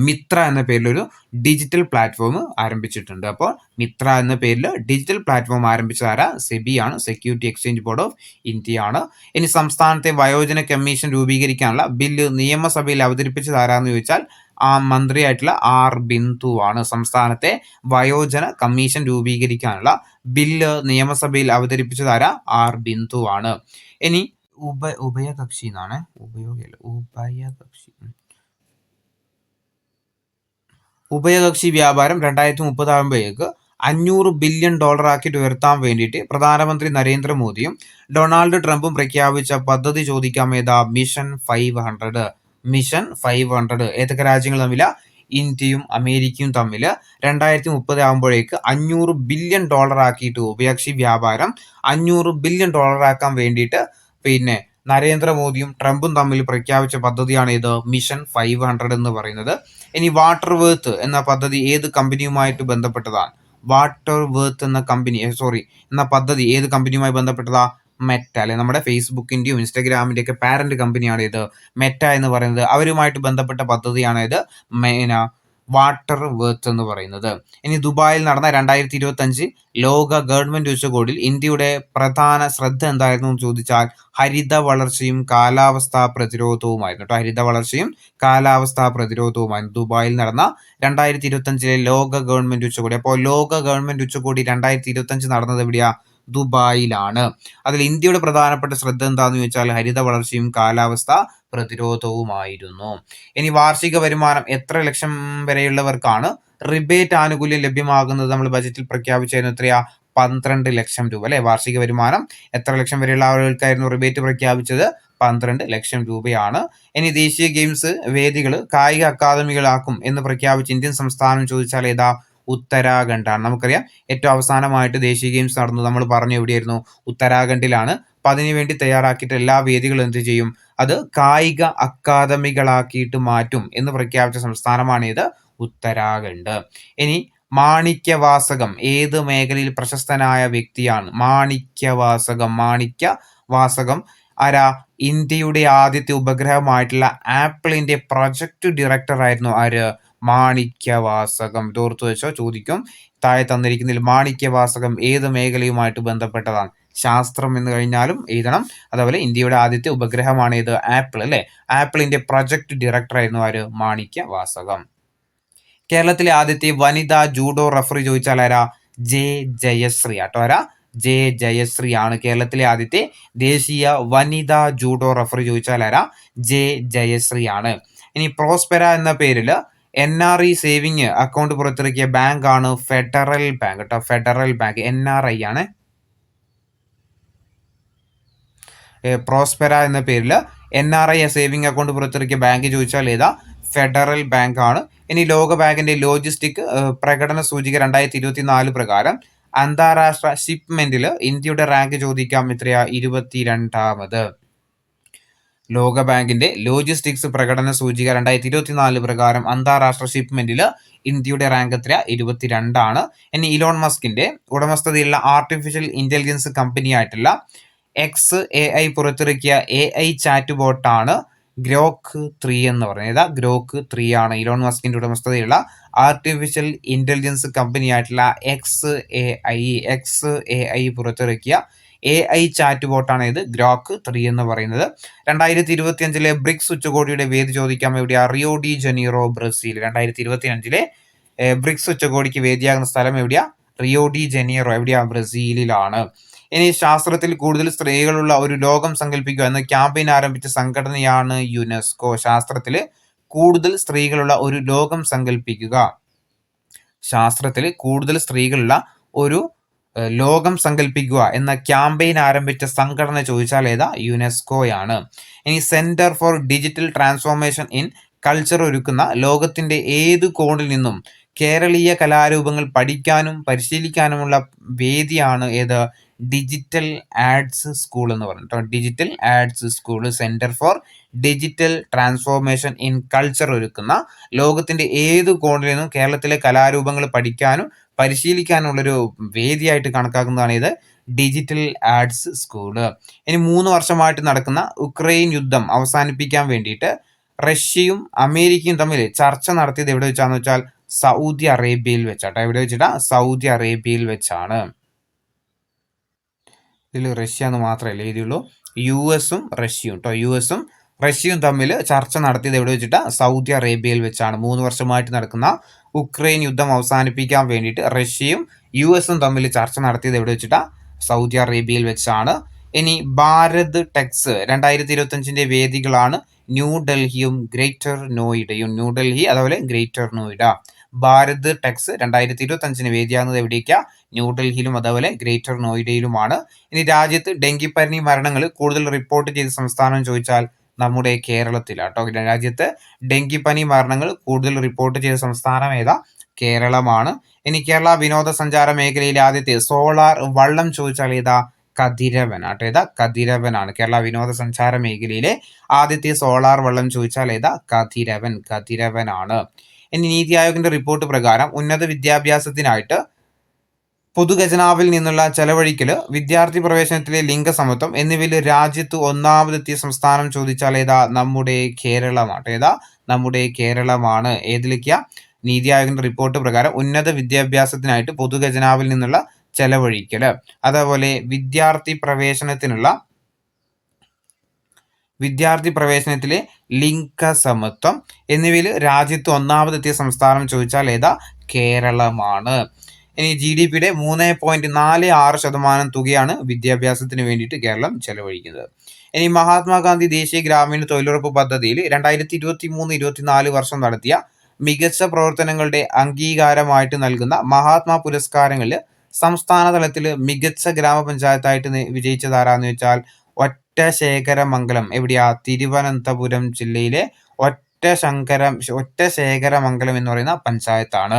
മിത്ര എന്ന പേരിലൊരു ഡിജിറ്റൽ പ്ലാറ്റ്ഫോം ആരംഭിച്ചിട്ടുണ്ട്. അപ്പോൾ മിത്ര എന്ന പേരിൽ ഡിജിറ്റൽ പ്ലാറ്റ്ഫോം ആരംഭിച്ചതാരാ? സെബിയാണ്, security exchange board of India ആണ്. ഇനി സംസ്ഥാനത്തെ വയോജന കമ്മീഷൻ രൂപീകരിക്കാനുള്ള ബില്ല് നിയമസഭയിൽ അവതരിപ്പിച്ചതാരാന്ന് ചോദിച്ചാൽ ആ മന്ത്രിയായിട്ടുള്ള ആർ ബിന്ദു ആണ്. സംസ്ഥാനത്തെ വയോജന കമ്മീഷൻ രൂപീകരിക്കാനുള്ള ബില്ല് നിയമസഭയിൽ അവതരിപ്പിച്ചതാരാ? ആർ ബിന്ദു ആണ്. ഇനി ഉഭയകക്ഷി എന്നാണ്, ഉഭയകക്ഷി വ്യാപാരം 2030 ആകുമ്പോഴേക്ക് $500 ബില്യൺ ആക്കിയിട്ട് ഉയർത്താൻ വേണ്ടിയിട്ട് പ്രധാനമന്ത്രി നരേന്ദ്രമോദിയും ഡൊണാൾഡ് ട്രംപും പ്രഖ്യാപിച്ച പദ്ധതി ചോദിക്കാം ഏതാ? മിഷൻ 500. മിഷൻ 500 ഏതൊക്കെ രാജ്യങ്ങൾ തമ്മില? ഇന്ത്യയും അമേരിക്കയും തമ്മിൽ 2030 ആകുമ്പോഴേക്ക് $500 ബില്യൺ ആക്കിയിട്ട് ഉഭയകക്ഷി വ്യാപാരം $500 ബില്യൺ ആക്കാൻ വേണ്ടിയിട്ട് പിന്നെ നരേന്ദ്രമോദിയും ട്രംപും തമ്മിൽ പ്രഖ്യാപിച്ച പദ്ധതിയാണ് ഇത് മിഷൻ 500 എന്ന് പറയുന്നത്. ഇനി വാട്ടർ വേർത്ത് എന്ന പദ്ധതി ഏത് കമ്പനിയുമായിട്ട് ബന്ധപ്പെട്ടതാണ്? വാട്ടർ വേർത്ത് എന്ന പദ്ധതി ഏത് കമ്പനിയുമായി ബന്ധപ്പെട്ടതാ? മെറ്റ, അല്ലെ നമ്മുടെ ഫേസ്ബുക്കിന്റെയും ഇൻസ്റ്റാഗ്രാമിന്റെ ഒക്കെ പാരന്റ് കമ്പനിയാണ് ഇത് മെറ്റ എന്ന് പറയുന്നത്. അവരുമായിട്ട് ബന്ധപ്പെട്ട പദ്ധതിയാണ് ഇത് വാട്ടർ വേർത്ത് എന്ന് പറയുന്നത്. ഇനി ദുബായിൽ നടന്ന 2025 ലോക ഗവൺമെന്റ് ഉച്ചകോടിയിൽ ഇന്ത്യയുടെ പ്രധാന ശ്രദ്ധ എന്തായിരുന്നു എന്ന് ചോദിച്ചാൽ ഹരിത വളർച്ചയും കാലാവസ്ഥാ പ്രതിരോധവുമായിരുന്നു കേട്ടോ. ഹരിത വളർച്ചയും കാലാവസ്ഥാ പ്രതിരോധവുമായിരുന്നു ദുബായിൽ നടന്ന 2025 ലോക ഗവൺമെന്റ് ഉച്ചകോടി. അപ്പോൾ ലോക ഗവൺമെന്റ് ഉച്ചകോടി 2025 നടന്നത് എവിടെയാ? ദുബായിലാണ്. അതിൽ ഇന്ത്യയുടെ പ്രധാനപ്പെട്ട ശ്രദ്ധ എന്താണെന്ന് ചോദിച്ചാൽ ഹരിത വളർച്ചയും കാലാവസ്ഥാ പ്രതിരോധവുമായിരുന്നു. ഇനി വാർഷിക വരുമാനം എത്ര ലക്ഷം വരെയുള്ളവർക്കാണ് റിബേറ്റ് ആനുകൂല്യം ലഭ്യമാകുന്നത്? നമ്മൾ ബജറ്റിൽ പ്രഖ്യാപിച്ചായിരുന്നു എത്രയാ? 12 ലക്ഷം രൂപ അല്ലെ. വാർഷിക വരുമാനം എത്ര ലക്ഷം വരെയുള്ള ആളുകൾക്കായിരുന്നു റിബേറ്റ് പ്രഖ്യാപിച്ചത്? 12 ലക്ഷം രൂപയാണ്. ഇനി ദേശീയ ഗെയിംസ് വേദികൾ കായിക അക്കാദമികളാക്കും എന്ന് പ്രഖ്യാപിച്ച ഇന്ത്യൻ സംസ്ഥാനം ചോദിച്ചാൽ ഏതാ? ഉത്തരാഖണ്ഡാണ്. നമുക്കറിയാം ഏറ്റവും അവസാനമായിട്ട് ദേശീയ ഗെയിംസ് നടന്നത് നമ്മൾ പറഞ്ഞു എവിടെയായിരുന്നു? ഉത്തരാഖണ്ഡിലാണ്. അപ്പം അതിനുവേണ്ടി തയ്യാറാക്കിയിട്ട് എല്ലാ വേദികളും എന്ത് ചെയ്യും? അത് കായിക അക്കാദമികളാക്കിയിട്ട് മാറ്റും എന്ന് പ്രഖ്യാപിച്ച സംസ്ഥാനമാണ് ഇത് ഉത്തരാഖണ്ഡ്. ഇനി മാണിക്യവാസകം ഏത് മേഖലയിൽ പ്രശസ്തനായ വ്യക്തിയാണ്? മാണിക്യവാസകം ആരാ? ഇന്ത്യയുടെ ആദ്യത്തെ ഉപഗ്രഹമായിട്ടുള്ള ആപ്പിളിന്റെ പ്രൊജക്ട് ഡയറക്ടർ ആയിരുന്നു ആര്? മാണിക്യവാസകം. ഇതോർത്തു വെച്ചോ, ചോദിക്കും. താഴെ തന്നിരിക്കുന്നതിൽ മാണിക്യവാസകം ഏത് മേഖലയുമായിട്ട് ബന്ധപ്പെട്ടതാണ്? ശാസ്ത്രം എന്ന് കഴിഞ്ഞാലും എഴുതണം. അതുപോലെ ഇന്ത്യയുടെ ആദ്യത്തെ ഉപഗ്രഹമാണ് ഇത് ആപ്പിൾ അല്ലെ. ആപ്പിളിന്റെ പ്രൊജക്ട് ഡയറക്ടർ ആയിരുന്നു ആര്? മാണിക്യവാസകം. കേരളത്തിലെ ആദ്യത്തെ വനിതാ ജൂഡോ റഫറി ചോദിച്ചാൽ ആരാ? ജെ ജയശ്രീ ആട്ടോ. ആരാ? ജെ ജയശ്രീ ആണ് കേരളത്തിലെ ആദ്യത്തെ ദേശീയ വനിതാ ജൂഡോ റഫറി ചോദിച്ചാൽ ആരാ? ജെ ജയശ്രീ ആണ്. ഇനി പ്രോസ്പെര എന്ന പേരിൽ NRI സേവിങ് അക്കൗണ്ട് പുറത്തിറക്കിയ ബാങ്ക് ആണ് ഫെഡറൽ ബാങ്ക് കേട്ടോ. ഫെഡറൽ ബാങ്ക് NRI ആണ്. പ്രോസ്പെര എന്ന പേരിൽ NRI സേവിങ് അക്കൗണ്ട് പുറത്തിറക്കിയ ബാങ്ക് ചോദിച്ചാൽ ഏതാ? ഫെഡറൽ ബാങ്ക് ആണ്. ഇനി ലോക ബാങ്കിന്റെ ലോജിസ്റ്റിക് പ്രകടന സൂചിക 2024 പ്രകാരം അന്താരാഷ്ട്ര ഷിപ്മെന്റിൽ ഇന്ത്യയുടെ റാങ്ക് ചോദിക്കാം എത്രയാ? 22ാമത്. ലോക ബാങ്കിന്റെ ലോജിസ്റ്റിക്സ് പ്രകടന സൂചിക 2024 പ്രകാരം അന്താരാഷ്ട്ര ഷിപ്മെന്റിൽ ഇന്ത്യയുടെ റാങ്ക് എത്രയാ? 22 ആണ്. ഇനി ഇലോൺ മസ്കിന്റെ ഉടമസ്ഥതയിലുള്ള ആർട്ടിഫിഷ്യൽ ഇന്റലിജൻസ് കമ്പനിയായിട്ടുള്ള XAI പുറത്തിറക്കിയ AI ചാറ്റ് ബോട്ടാണ് ഗ്രോക്ക് 3 എന്ന് പറയുന്നത്. ഗ്രോക്ക് 3 ആണ് ഇലോൺ മസ്കിന്റെ ഉടമസ്ഥതയിലുള്ള ആർട്ടിഫിഷ്യൽ ഇന്റലിജൻസ് കമ്പനിയായിട്ടുള്ള XAI പുറത്തിറക്കിയ AI ചാറ്റ് ബോട്ടാണ് ഇത് ഗ്രോക്ക് 3 എന്ന് പറയുന്നത്. 2025 ബ്രിക്സ് ഉച്ചകോടിയുടെ വേദി ചോദിക്കാം എവിടെയാ? Rio de Janeiro, Brazil. 2025 BRICS ഉച്ചകോടിക്ക് വേദിയാകുന്ന സ്ഥലം എവിടെയാ? Rio de Janeiro. എവിടെയാ? ബ്രസീലിലാണ്. ഇനി ശാസ്ത്രത്തിൽ കൂടുതൽ സ്ത്രീകളുള്ള ഒരു ലോകം സങ്കല്പിക്കുക എന്ന ക്യാമ്പയിൻ ആരംഭിച്ച സംഘടനയാണ് യുനെസ്കോ. ശാസ്ത്രത്തിൽ കൂടുതൽ സ്ത്രീകളുള്ള ഒരു ലോകം സങ്കല്പിക്കുക. ശാസ്ത്രത്തിൽ കൂടുതൽ സ്ത്രീകളുള്ള ഒരു ലോകം സങ്കല്പിക്കുക എന്ന ക്യാമ്പയിൻ ആരംഭിച്ച സംഘടന ചോദിച്ചാൽ ഏതാ? യുനെസ്കോയാണ്. ഇനി centre for digital transformation in culture ഒരുക്കുന്ന ലോകത്തിന്റെ ഏത് കോണിൽ നിന്നും കേരളീയ കലാരൂപങ്ങൾ പഠിക്കാനും പരിശീലിക്കാനുമുള്ള വേദിയാണ് ഏത്? ഡിജിറ്റൽ ആർട്സ് സ്കൂൾ എന്ന് പറഞ്ഞിട്ടോ. Digital arts school centre for digital transformation in culture ഒരുക്കുന്ന ലോകത്തിന്റെ ഏത് കോണിൽ നിന്നും കേരളത്തിലെ കലാരൂപങ്ങൾ പഠിക്കാനും പരിശീലിക്കാനുള്ളൊരു വേദിയായിട്ട് കണക്കാക്കുന്നതാണ് ഇത് ഡിജിറ്റൽ ആർട്സ് സ്കൂള്. ഇനി 3 വർഷമായിട്ട് നടക്കുന്ന ഉക്രൈൻ യുദ്ധം അവസാനിപ്പിക്കാൻ വേണ്ടിയിട്ട് റഷ്യയും അമേരിക്കയും തമ്മിൽ ചർച്ച നടത്തിയത് എവിടെ വെച്ചാന്ന് വെച്ചാൽ സൗദി അറേബ്യയിൽ വെച്ചാട്ടോ. എവിടെ വെച്ചിട്ടാ? സൗദി അറേബ്യയിൽ വെച്ചാണ്. ഇതിൽ റഷ്യ എന്ന് മാത്രമല്ല എഴുതിയുള്ളൂ, യു എസും റഷ്യയും കേട്ടോ. യു എസും റഷ്യയും തമ്മിൽ ചർച്ച നടത്തിയത് എവിടെ വെച്ചിട്ടാ? സൗദി അറേബ്യയിൽ വെച്ചാണ്. 3 വർഷമായിട്ട് നടക്കുന്ന ഉക്രൈൻ യുദ്ധം അവസാനിപ്പിക്കാൻ വേണ്ടിയിട്ട് റഷ്യയും യു എസും തമ്മിൽ ചർച്ച നടത്തിയത് എവിടെ വെച്ചിട്ടാ? സൗദി അറേബ്യയിൽ വെച്ചാണ്. ഇനി ഭാരത് ടെക്സ് 2025 വേദികളാണ് ന്യൂഡൽഹിയും ഗ്രേറ്റർ നോയിഡയും. ന്യൂഡൽഹി അതുപോലെ ഗ്രേറ്റർ നോയിഡ. ഭാരത് ടെക്സ് 2025 വേദിയാകുന്നത് എവിടേക്കാ? ന്യൂഡൽഹിയിലും അതുപോലെ ഗ്രേറ്റർ നോയിഡയിലുമാണ്. ഇനി രാജ്യത്ത് ഡെങ്കിപ്പനി മരണങ്ങൾ കൂടുതൽ റിപ്പോർട്ട് ചെയ്ത സംസ്ഥാനം ചോദിച്ചാൽ നമ്മുടെ കേരളത്തിലാട്ടോ. രാജ്യത്ത് ഡെങ്കിപ്പനി മരണങ്ങൾ കൂടുതൽ റിപ്പോർട്ട് ചെയ്ത സംസ്ഥാനം ഏതാ? കേരളമാണ്. ഇനി കേരള വിനോദസഞ്ചാര മേഖലയിലെ ആദ്യത്തെ സോളാർ വള്ളം ചോദിച്ചാൽ ഏതാ? കതിരവനാട്ടോ. ഏതാ? കതിരവനാണ്. കേരള വിനോദസഞ്ചാര മേഖലയിലെ ആദ്യത്തെ സോളാർ വള്ളം ചോദിച്ചാൽ ഏതാ? കതിരവനാണ്. ഇനി നീതി ആയോഗിന്റെ റിപ്പോർട്ട് പ്രകാരം ഉന്നത വിദ്യാഭ്യാസത്തിനായിട്ട് പൊതുഖജനാവിൽ നിന്നുള്ള ചെലവഴിക്കല്, വിദ്യാർത്ഥി പ്രവേശനത്തിലെ ലിംഗസമത്വം എന്നിവയിൽ രാജ്യത്ത് ഒന്നാമതെത്തിയ സംസ്ഥാനം ചോദിച്ചാൽ ഏതാ? നമ്മുടെ കേരളമാണ്. ഏതാ? നമ്മുടെ കേരളമാണ്. ഏതിലേക്കാ? നീതി ആയോഗിന്റെ റിപ്പോർട്ട് പ്രകാരം ഉന്നത വിദ്യാഭ്യാസത്തിനായിട്ട് പൊതുഖജനാവിൽ നിന്നുള്ള ചെലവഴിക്കല്, അതേപോലെ വിദ്യാർത്ഥി പ്രവേശനത്തിലെ ലിംഗസമത്വം എന്നിവയിൽ രാജ്യത്ത് ഒന്നാമതെത്തിയ സംസ്ഥാനം ചോദിച്ചാൽ ഏതാ? കേരളമാണ്. ഇനി GDPയുടെ 3.46% തുകയാണ് വിദ്യാഭ്യാസത്തിന് വേണ്ടിയിട്ട് കേരളം ചെലവഴിക്കുന്നത്. ഇനി മഹാത്മാഗാന്ധി ദേശീയ ഗ്രാമീണ തൊഴിലുറപ്പ് പദ്ധതിയിൽ 2023-24 വർഷം നടത്തിയ മികച്ച പ്രവർത്തനങ്ങളുടെ അംഗീകാരമായിട്ട് നൽകുന്ന മഹാത്മാ പുരസ്കാരങ്ങളിൽ സംസ്ഥാന തലത്തിൽ മികച്ച ഗ്രാമപഞ്ചായത്തായിട്ട് വിജയിച്ചതാരാന്ന് വെച്ചാൽ ഒറ്റശേഖരമംഗലം. എവിടെയാ? തിരുവനന്തപുരം ജില്ലയിലെ ഒറ്റശേഖരമംഗലം എന്ന് പറയുന്ന പഞ്ചായത്താണ്.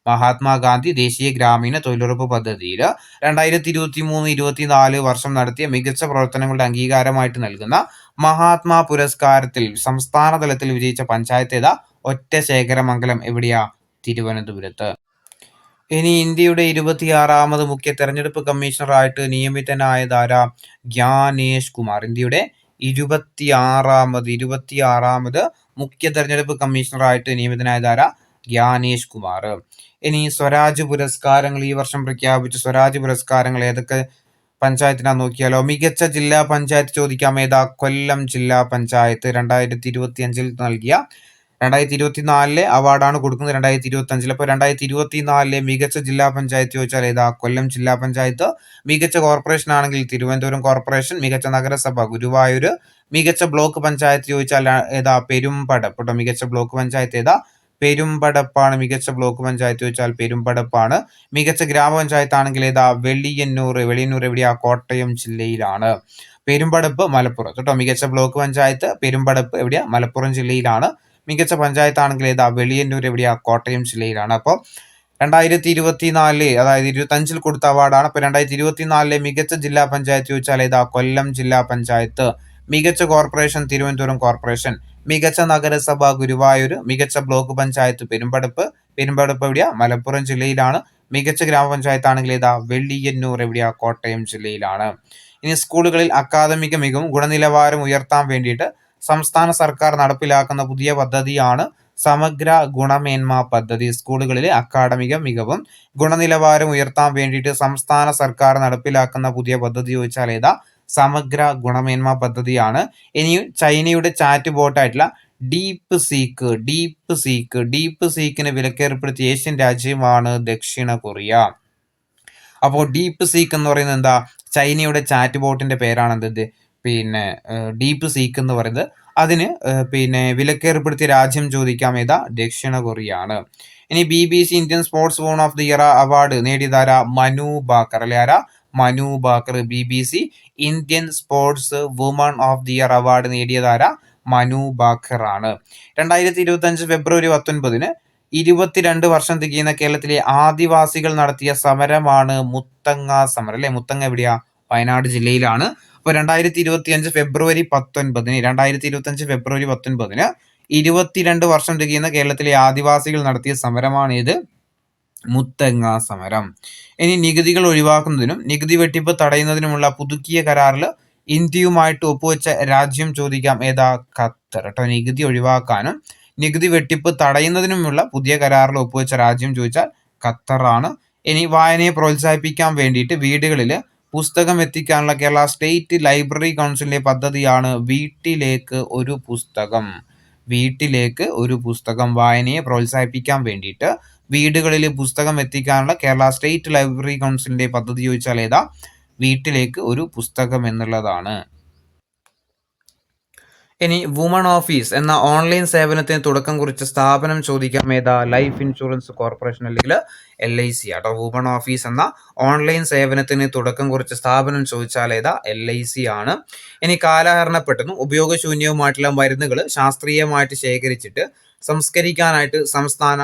മഹാത്മാഗാന്ധി ദേശീയ ഗ്രാമീണ തൊഴിലുറപ്പ് പദ്ധതിയിൽ 2023-24 വർഷം നടത്തിയ മികച്ച പ്രവർത്തനങ്ങളുടെ അംഗീകാരമായിട്ട് നൽകുന്ന മഹാത്മാ പുരസ്കാരത്തിൽ സംസ്ഥാന തലത്തിൽ വിജയിച്ച പഞ്ചായത്ത് ഏതാ? ഒറ്റശേഖരമംഗലം. എവിടെയാ? തിരുവനന്തപുരത്ത്. ഇനി ഇന്ത്യയുടെ 26ാമത് മുഖ്യ തെരഞ്ഞെടുപ്പ് കമ്മീഷണറായിട്ട് നിയമിതനായതാരാ? ജ്ഞാനേഷ് കുമാർ. ഇന്ത്യയുടെ 26ാമത് മുഖ്യ തെരഞ്ഞെടുപ്പ് കമ്മീഷണറായിട്ട് നിയമിതനായതാരാ? ജ്ഞാനേഷ് കുമാർ. ഇനി സ്വരാജ് പുരസ്കാരങ്ങൾ ഈ വർഷം പ്രഖ്യാപിച്ച സ്വരാജ് പുരസ്കാരങ്ങൾ ഏതൊക്കെ പഞ്ചായത്തിനാന്ന് നോക്കിയാലോ. മികച്ച ജില്ലാ പഞ്ചായത്ത് ചോദിക്കാം. ഏതാ? കൊല്ലം ജില്ലാ പഞ്ചായത്ത്. 2025 നൽകിയ 2024 അവാർഡാണ് കൊടുക്കുന്നത് 2025. അപ്പോൾ 2024 മികച്ച ജില്ലാ പഞ്ചായത്ത് ചോദിച്ചാൽ ഏതാ? കൊല്ലം ജില്ലാ പഞ്ചായത്ത്. മികച്ച കോർപ്പറേഷൻ ആണെങ്കിൽ തിരുവനന്തപുരം കോർപ്പറേഷൻ. മികച്ച നഗരസഭ ഗുരുവായൂർ. മികച്ച ബ്ലോക്ക് പഞ്ചായത്ത് ചോദിച്ചാൽ ഏതാ? പെരുമ്പടപ്പ്. കേട്ടോ. മികച്ച ബ്ലോക്ക് പഞ്ചായത്ത് ഏതാ? പെരുമ്പടപ്പാണ്. മികച്ച ബ്ലോക്ക് പഞ്ചായത്ത് ചോദിച്ചാൽ പെരുമ്പടപ്പാണ്. മികച്ച ഗ്രാമപഞ്ചായത്ത് ആണെങ്കിൽ ഏതാ? വെളിയന്നൂർ. എവിടെയാ? കോട്ടയം ജില്ലയിലാണ്. പെരുമ്പടപ്പ് മലപ്പുറം കേട്ടോ. മികച്ച ബ്ലോക്ക് പഞ്ചായത്ത് പെരുമ്പടപ്പ് എവിടെയാ? മലപ്പുറം ജില്ലയിലാണ്. മികച്ച പഞ്ചായത്ത് ആണെങ്കിൽ ഏതാ? വെളിയന്നൂർ. എവിടെയാ? കോട്ടയം ജില്ലയിലാണ്. അപ്പോൾ 2024 അതായത് 25 കൊടുത്ത അവാർഡാണ്. അപ്പോൾ 2024 മികച്ച ജില്ലാ പഞ്ചായത്ത് ചോദിച്ചാൽ ഏതാ? കൊല്ലം ജില്ലാ പഞ്ചായത്ത്. മികച്ച കോർപ്പറേഷൻ തിരുവനന്തപുരം കോർപ്പറേഷൻ. മികച്ച നഗരസഭ ഗുരുവായൂർ. മികച്ച ബ്ലോക്ക് പഞ്ചായത്ത് പെരുമ്പടപ്പ് എവിടെയാ? മലപ്പുറം ജില്ലയിലാണ്. മികച്ച ഗ്രാമപഞ്ചായത്ത് ആണെങ്കിൽ ഏതാ? വെള്ളിയന്നൂർ. എവിടെയാ? കോട്ടയം ജില്ലയിലാണ്. ഇനി സ്കൂളുകളിൽ അക്കാദമിക മികവും ഗുണനിലവാരം ഉയർത്താൻ വേണ്ടിയിട്ട് സംസ്ഥാന സർക്കാർ നടപ്പിലാക്കുന്ന പുതിയ പദ്ധതിയാണ് സമഗ്ര ഗുണമേന്മ പദ്ധതി. സ്കൂളുകളിലെ അക്കാദമിക മികവും ഗുണനിലവാരം ഉയർത്താൻ വേണ്ടിയിട്ട് സംസ്ഥാന സർക്കാർ നടപ്പിലാക്കുന്ന പുതിയ പദ്ധതി ചോദിച്ചാൽ ഏതാ? സമഗ്ര ഗുണമേന്മ പദ്ധതിയാണ്. ഇനി ചൈനയുടെ ചാറ്റ് ബോട്ടായിട്ടുള്ള ഡീപ്പ് സീക്കിന് വിലക്കേർപ്പെടുത്തിയ ഏഷ്യൻ രാജ്യമാണ് ദക്ഷിണ കൊറിയ. അപ്പോൾ ഡീപ്പ് സീക്ക് എന്ന് പറയുന്നത് എന്താ? ചൈനയുടെ ചാറ്റ് ബോട്ടിന്റെ പേരാണ് എന്തത്? ഡീപ്പ് സീക്ക് എന്ന് പറയുന്നത്. അതിന് വിലക്കേർപ്പെടുത്തിയ രാജ്യം ചോദിക്കാം. ഏതാ? ദക്ഷിണ കൊറിയ ആണ്. ഇനി BBC Indian sports woman of the year award നേടിയതാരാ? മനു ബാക്കർ. അല്ലെ ആരാ? Manu Bhaker. BBC Indian sports woman of the year award നേടിയതാരാ? മനു ബാക്കർ ആണ്. 2025 ഫെബ്രുവരി 19 22 വർഷം തികയുന്ന കേരളത്തിലെ ആദിവാസികൾ നടത്തിയ സമരമാണ് മുത്തങ്ങ സമരം. അല്ലെ? മുത്തങ്ങ എവിടെയാ? വയനാട് ജില്ലയിലാണ്. അപ്പോൾ 2025 ഫെബ്രുവരി 19 22 വർഷം തികയുന്ന കേരളത്തിലെ ആദിവാസികൾ നടത്തിയ സമരമാണ് ഇത് മുത്തങ്ങ സമരം. ഇനി നികുതികൾ ഒഴിവാക്കുന്നതിനും നികുതി വെട്ടിപ്പ് തടയുന്നതിനുമുള്ള പുതുക്കിയ കരാറിൽ ഇന്ത്യയുമായിട്ട് ഒപ്പുവെച്ച രാജ്യം ചോദിക്കാം. ഏതാ? ഖത്തർ കേട്ടോ. നികുതി ഒഴിവാക്കാനും നികുതി വെട്ടിപ്പ് തടയുന്നതിനുമുള്ള പുതിയ കരാറിൽ ഒപ്പുവെച്ച രാജ്യം ചോദിച്ചാൽ ഖത്തറാണ്. ഇനി വായനയെ പ്രോത്സാഹിപ്പിക്കാൻ വേണ്ടിയിട്ട് വീടുകളിൽ പുസ്തകം എത്തിക്കാനുള്ള കേരള സ്റ്റേറ്റ് ലൈബ്രറി കൗൺസിലിന്റെ പദ്ധതിയാണ് വീട്ടിലേക്ക് ഒരു പുസ്തകം. വീട്ടിലേക്ക് ഒരു പുസ്തകം. വായനയെ പ്രോത്സാഹിപ്പിക്കാൻ വേണ്ടിയിട്ട് വീടുകളിൽ പുസ്തകം എത്തിക്കാനുള്ള കേരള സ്റ്റേറ്റ് ലൈബ്രറി കൗൺസിലിന്റെ പദ്ധതി ചോദിച്ചാൽ ഏതാ? വീട്ടിലേക്ക് ഒരു പുസ്തകം എന്നുള്ളതാണ്. ഇനി വുമൺ ഓഫീസ് എന്ന ഓൺലൈൻ സേവനത്തിന് തുടക്കം കുറിച്ച സ്ഥാപനം ചോദിക്കാം ഏതാ? ലൈഫ് ഇൻഷുറൻസ് കോർപ്പറേഷൻ അല്ലെങ്കിൽ LIC ആട്ടോ. വുമൺ ഓഫീസ് എന്ന ഓൺലൈൻ സേവനത്തിന് തുടക്കം കുറിച്ച സ്ഥാപനം ചോദിച്ചാൽ ഏതാ? LIC ആണ്. ഇനി കാലഹരണപ്പെട്ടതും ഉപയോഗശൂന്യവുമായിട്ടുള്ള മരുന്നുകൾ ശാസ്ത്രീയമായിട്ട് ശേഖരിച്ചിട്ട് സംസ്കരിക്കാനായിട്ട് സംസ്ഥാന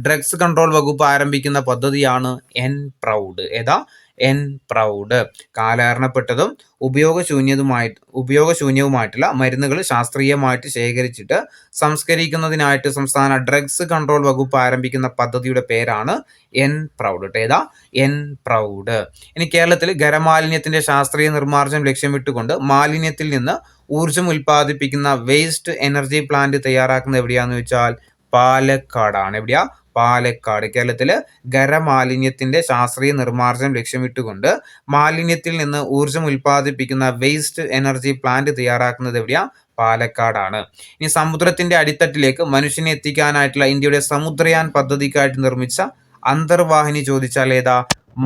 ഡ്രഗ്സ് കൺട്രോൾ വകുപ്പ് ആരംഭിക്കുന്ന പദ്ധതിയാണ് എൻപ്രൗഡ്. ഏതാ? എൻപ്രൗഡ്. കാലഹരണപ്പെട്ടതും ഉപയോഗശൂന്യവുമായിട്ടുള്ള മരുന്നുകൾ ശാസ്ത്രീയമായിട്ട് ശേഖരിച്ചിട്ട് സംസ്കരിക്കുന്നതിനായിട്ട് സംസ്ഥാന ഡ്രഗ്സ് കൺട്രോൾ വകുപ്പ് ആരംഭിക്കുന്ന പദ്ധതിയുടെ പേരാണ് എൻപ്രൗഡ്. ഏതാ? എൻപ്രൗഡ്. ഇനി കേരളത്തിൽ ഖരമാലിന്യത്തിന്റെ ശാസ്ത്രീയ നിർമ്മാർജ്ജനം ലക്ഷ്യമിട്ടുകൊണ്ട് മാലിന്യത്തിൽ നിന്ന് ഊർജം ഉൽപ്പാദിപ്പിക്കുന്ന വേസ്റ്റ് എനർജി പ്ലാന്റ് തയ്യാറാക്കുന്നത് എവിടെയാന്ന് വെച്ചാൽ പാലക്കാടാണ്. എവിടെയാ? പാലക്കാട്. കേരളത്തില് ഖരമാലിന്യത്തിന്റെ ശാസ്ത്രീയ നിർമ്മാർജ്ജനം ലക്ഷ്യമിട്ടുകൊണ്ട് മാലിന്യത്തിൽ നിന്ന് ഊർജം ഉൽപ്പാദിപ്പിക്കുന്ന വേസ്റ്റ് എനർജി പ്ലാന്റ് തയ്യാറാക്കുന്നത് എവിടെയാ? പാലക്കാടാണ്. ഇനി സമുദ്രത്തിന്റെ അടിത്തട്ടിലേക്ക് മനുഷ്യനെ എത്തിക്കാനായിട്ടുള്ള ഇന്ത്യയുടെ സമുദ്രയാൻ പദ്ധതിക്കായിട്ട് നിർമ്മിച്ച അന്തർവാഹിനി ചോദിച്ചാൽ ഏതാ?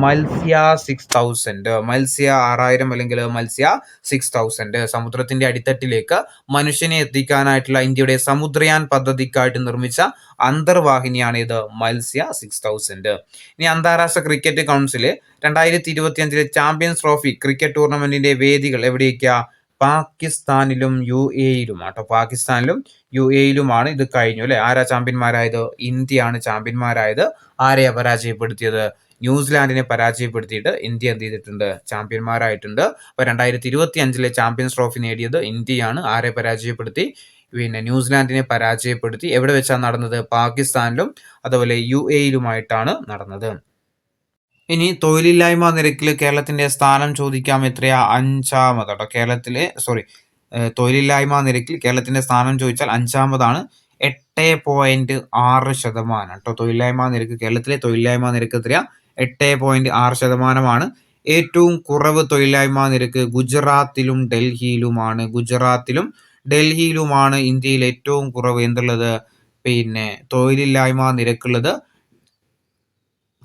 മത്സ്യ 6000. മത്സ്യ 6000 അല്ലെങ്കിൽ മത്സ്യ 6000. സമുദ്രത്തിന്റെ അടിത്തട്ടിലേക്ക് മനുഷ്യനെ എത്തിക്കാനായിട്ടുള്ള ഇന്ത്യയുടെ സമുദ്രയാൻ പദ്ധതിക്കായിട്ട് നിർമ്മിച്ച അന്തർവാഹിനിയാണ് ഇത് മത്സ്യ 6000. ഇനി അന്താരാഷ്ട്ര cricket council 2025 champions trophy cricket ടൂർണമെന്റിന്റെ വേദികൾ എവിടേക്കാ? പാകിസ്ഥാനിലും UAEയിലും ആട്ടോ. പാകിസ്ഥാനിലും UAEയിലുമാണ് ഇത് കഴിഞ്ഞു അല്ലെ. ആരാ ചാമ്പ്യന്മാരായത്? ഇന്ത്യയാണ് ചാമ്പ്യന്മാരായത്. ആരെയാ പരാജയപ്പെടുത്തിയത്? ന്യൂസിലാൻഡിനെ പരാജയപ്പെടുത്തിയിട്ട് ഇന്ത്യ എന്ത് ചെയ്തിട്ടുണ്ട്? ചാമ്പ്യന്മാരായിട്ടുണ്ട്. അപ്പോൾ 2025 ചാമ്പ്യൻസ് ട്രോഫി നേടിയത് ഇന്ത്യയാണ്. ആരെ പരാജയപ്പെടുത്തി? ന്യൂസിലാൻഡിനെ പരാജയപ്പെടുത്തി. എവിടെ വെച്ചാണ് നടന്നത്? പാകിസ്ഥാനിലും അതുപോലെ UAEയിലുമായിട്ടാണ് നടന്നത്. ഇനി തൊഴിലില്ലായ്മ നിരക്കിൽ കേരളത്തിന്റെ സ്ഥാനം ചോദിക്കാം എത്രയാ? 5ാമത് കേട്ടോ. തൊഴിലില്ലായ്മ നിരക്കിൽ കേരളത്തിന്റെ സ്ഥാനം ചോദിച്ചാൽ 5ാമതാണ്. 8.6% കേട്ടോ. തൊഴിലില്ലായ്മ നിരക്ക്, കേരളത്തിലെ തൊഴിലില്ലായ്മ നിരക്ക് എത്രയാ? 8.6%. ഏറ്റവും കുറവ് തൊഴിലില്ലായ്മ നിരക്ക് ഗുജറാത്തിലും ഡൽഹിയിലുമാണ് ഇന്ത്യയിൽ ഏറ്റവും കുറവ് എന്തുള്ളത്? തൊഴിലില്ലായ്മ നിരക്കുള്ളത്.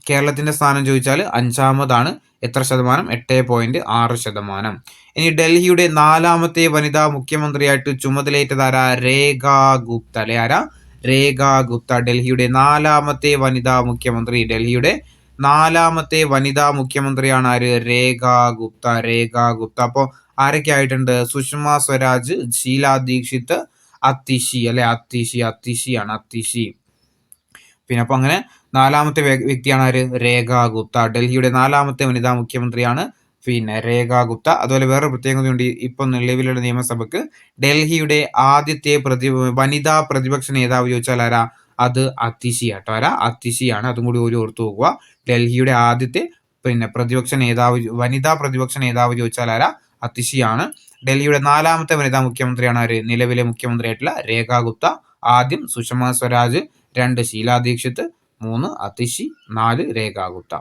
കേരളത്തിന്റെ സ്ഥാനം ചോദിച്ചാൽ 5ാമതാണ്. എത്ര ശതമാനം? 8.6%. ഇനി ഡൽഹിയുടെ 4ാമത്തെ വനിതാ മുഖ്യമന്ത്രിയായിട്ട് ചുമതലയേറ്റതാരാ? രേഖാ ഗുപ്ത അല്ലെ. ആരാ? രേഖാ ഗുപ്ത. ഡൽഹിയുടെ 4ാമത്തെ വനിതാ മുഖ്യമന്ത്രി. ഡൽഹിയുടെ 4ാമത്തെ വനിതാ മുഖ്യമന്ത്രിയാണ് ആര്? രേഖാ ഗുപ്ത. അപ്പോൾ ആരൊക്കെ ആയിട്ടുണ്ട്? സുഷമ സ്വരാജ്, ഷീല ദീക്ഷിത്, അതിഷി അല്ലെ. അതിഷിയാണ്. പിന്നെ അപ്പോൾ അങ്ങനെ 4ാമത്തെ വ്യക്തിയാണ് ആര്? രേഖാ ഗുപ്ത. ഡൽഹിയുടെ 4ാമത്തെ വനിതാ മുഖ്യമന്ത്രിയാണ് രേഖാ ഗുപ്ത. അതുപോലെ വേറെ പ്രത്യേകതയുണ്ട്. ഇപ്പൊ നിലവിലുള്ള നിയമസഭക്ക് ഡൽഹിയുടെ ആദ്യത്തെ വനിതാ പ്രതിപക്ഷ നേതാവ് ചോദിച്ചാൽ ആരാ? അത് അതിഷി ആട്ടോ. ആരാ? അതിഷിയാണ്. അതും കൂടി ഓർത്തു പോകുക. ഡൽഹിയുടെ ആദ്യത്തെ വനിതാ പ്രതിപക്ഷ നേതാവ് ചോദിച്ചാൽ ആരാ? അതിഷിയാണ്. ഡൽഹിയുടെ 4ാമത്തെ വനിതാ മുഖ്യമന്ത്രിയാണ് ആര്? നിലവിലെ മുഖ്യമന്ത്രിയായിട്ടുള്ള രേഖാ ഗുപ്ത. ആദ്യം സുഷമ സ്വരാജ്, 2 ഷീല ദീക്ഷിത്, 3 അതിഷി, 4 രേഖാ ഗുപ്ത.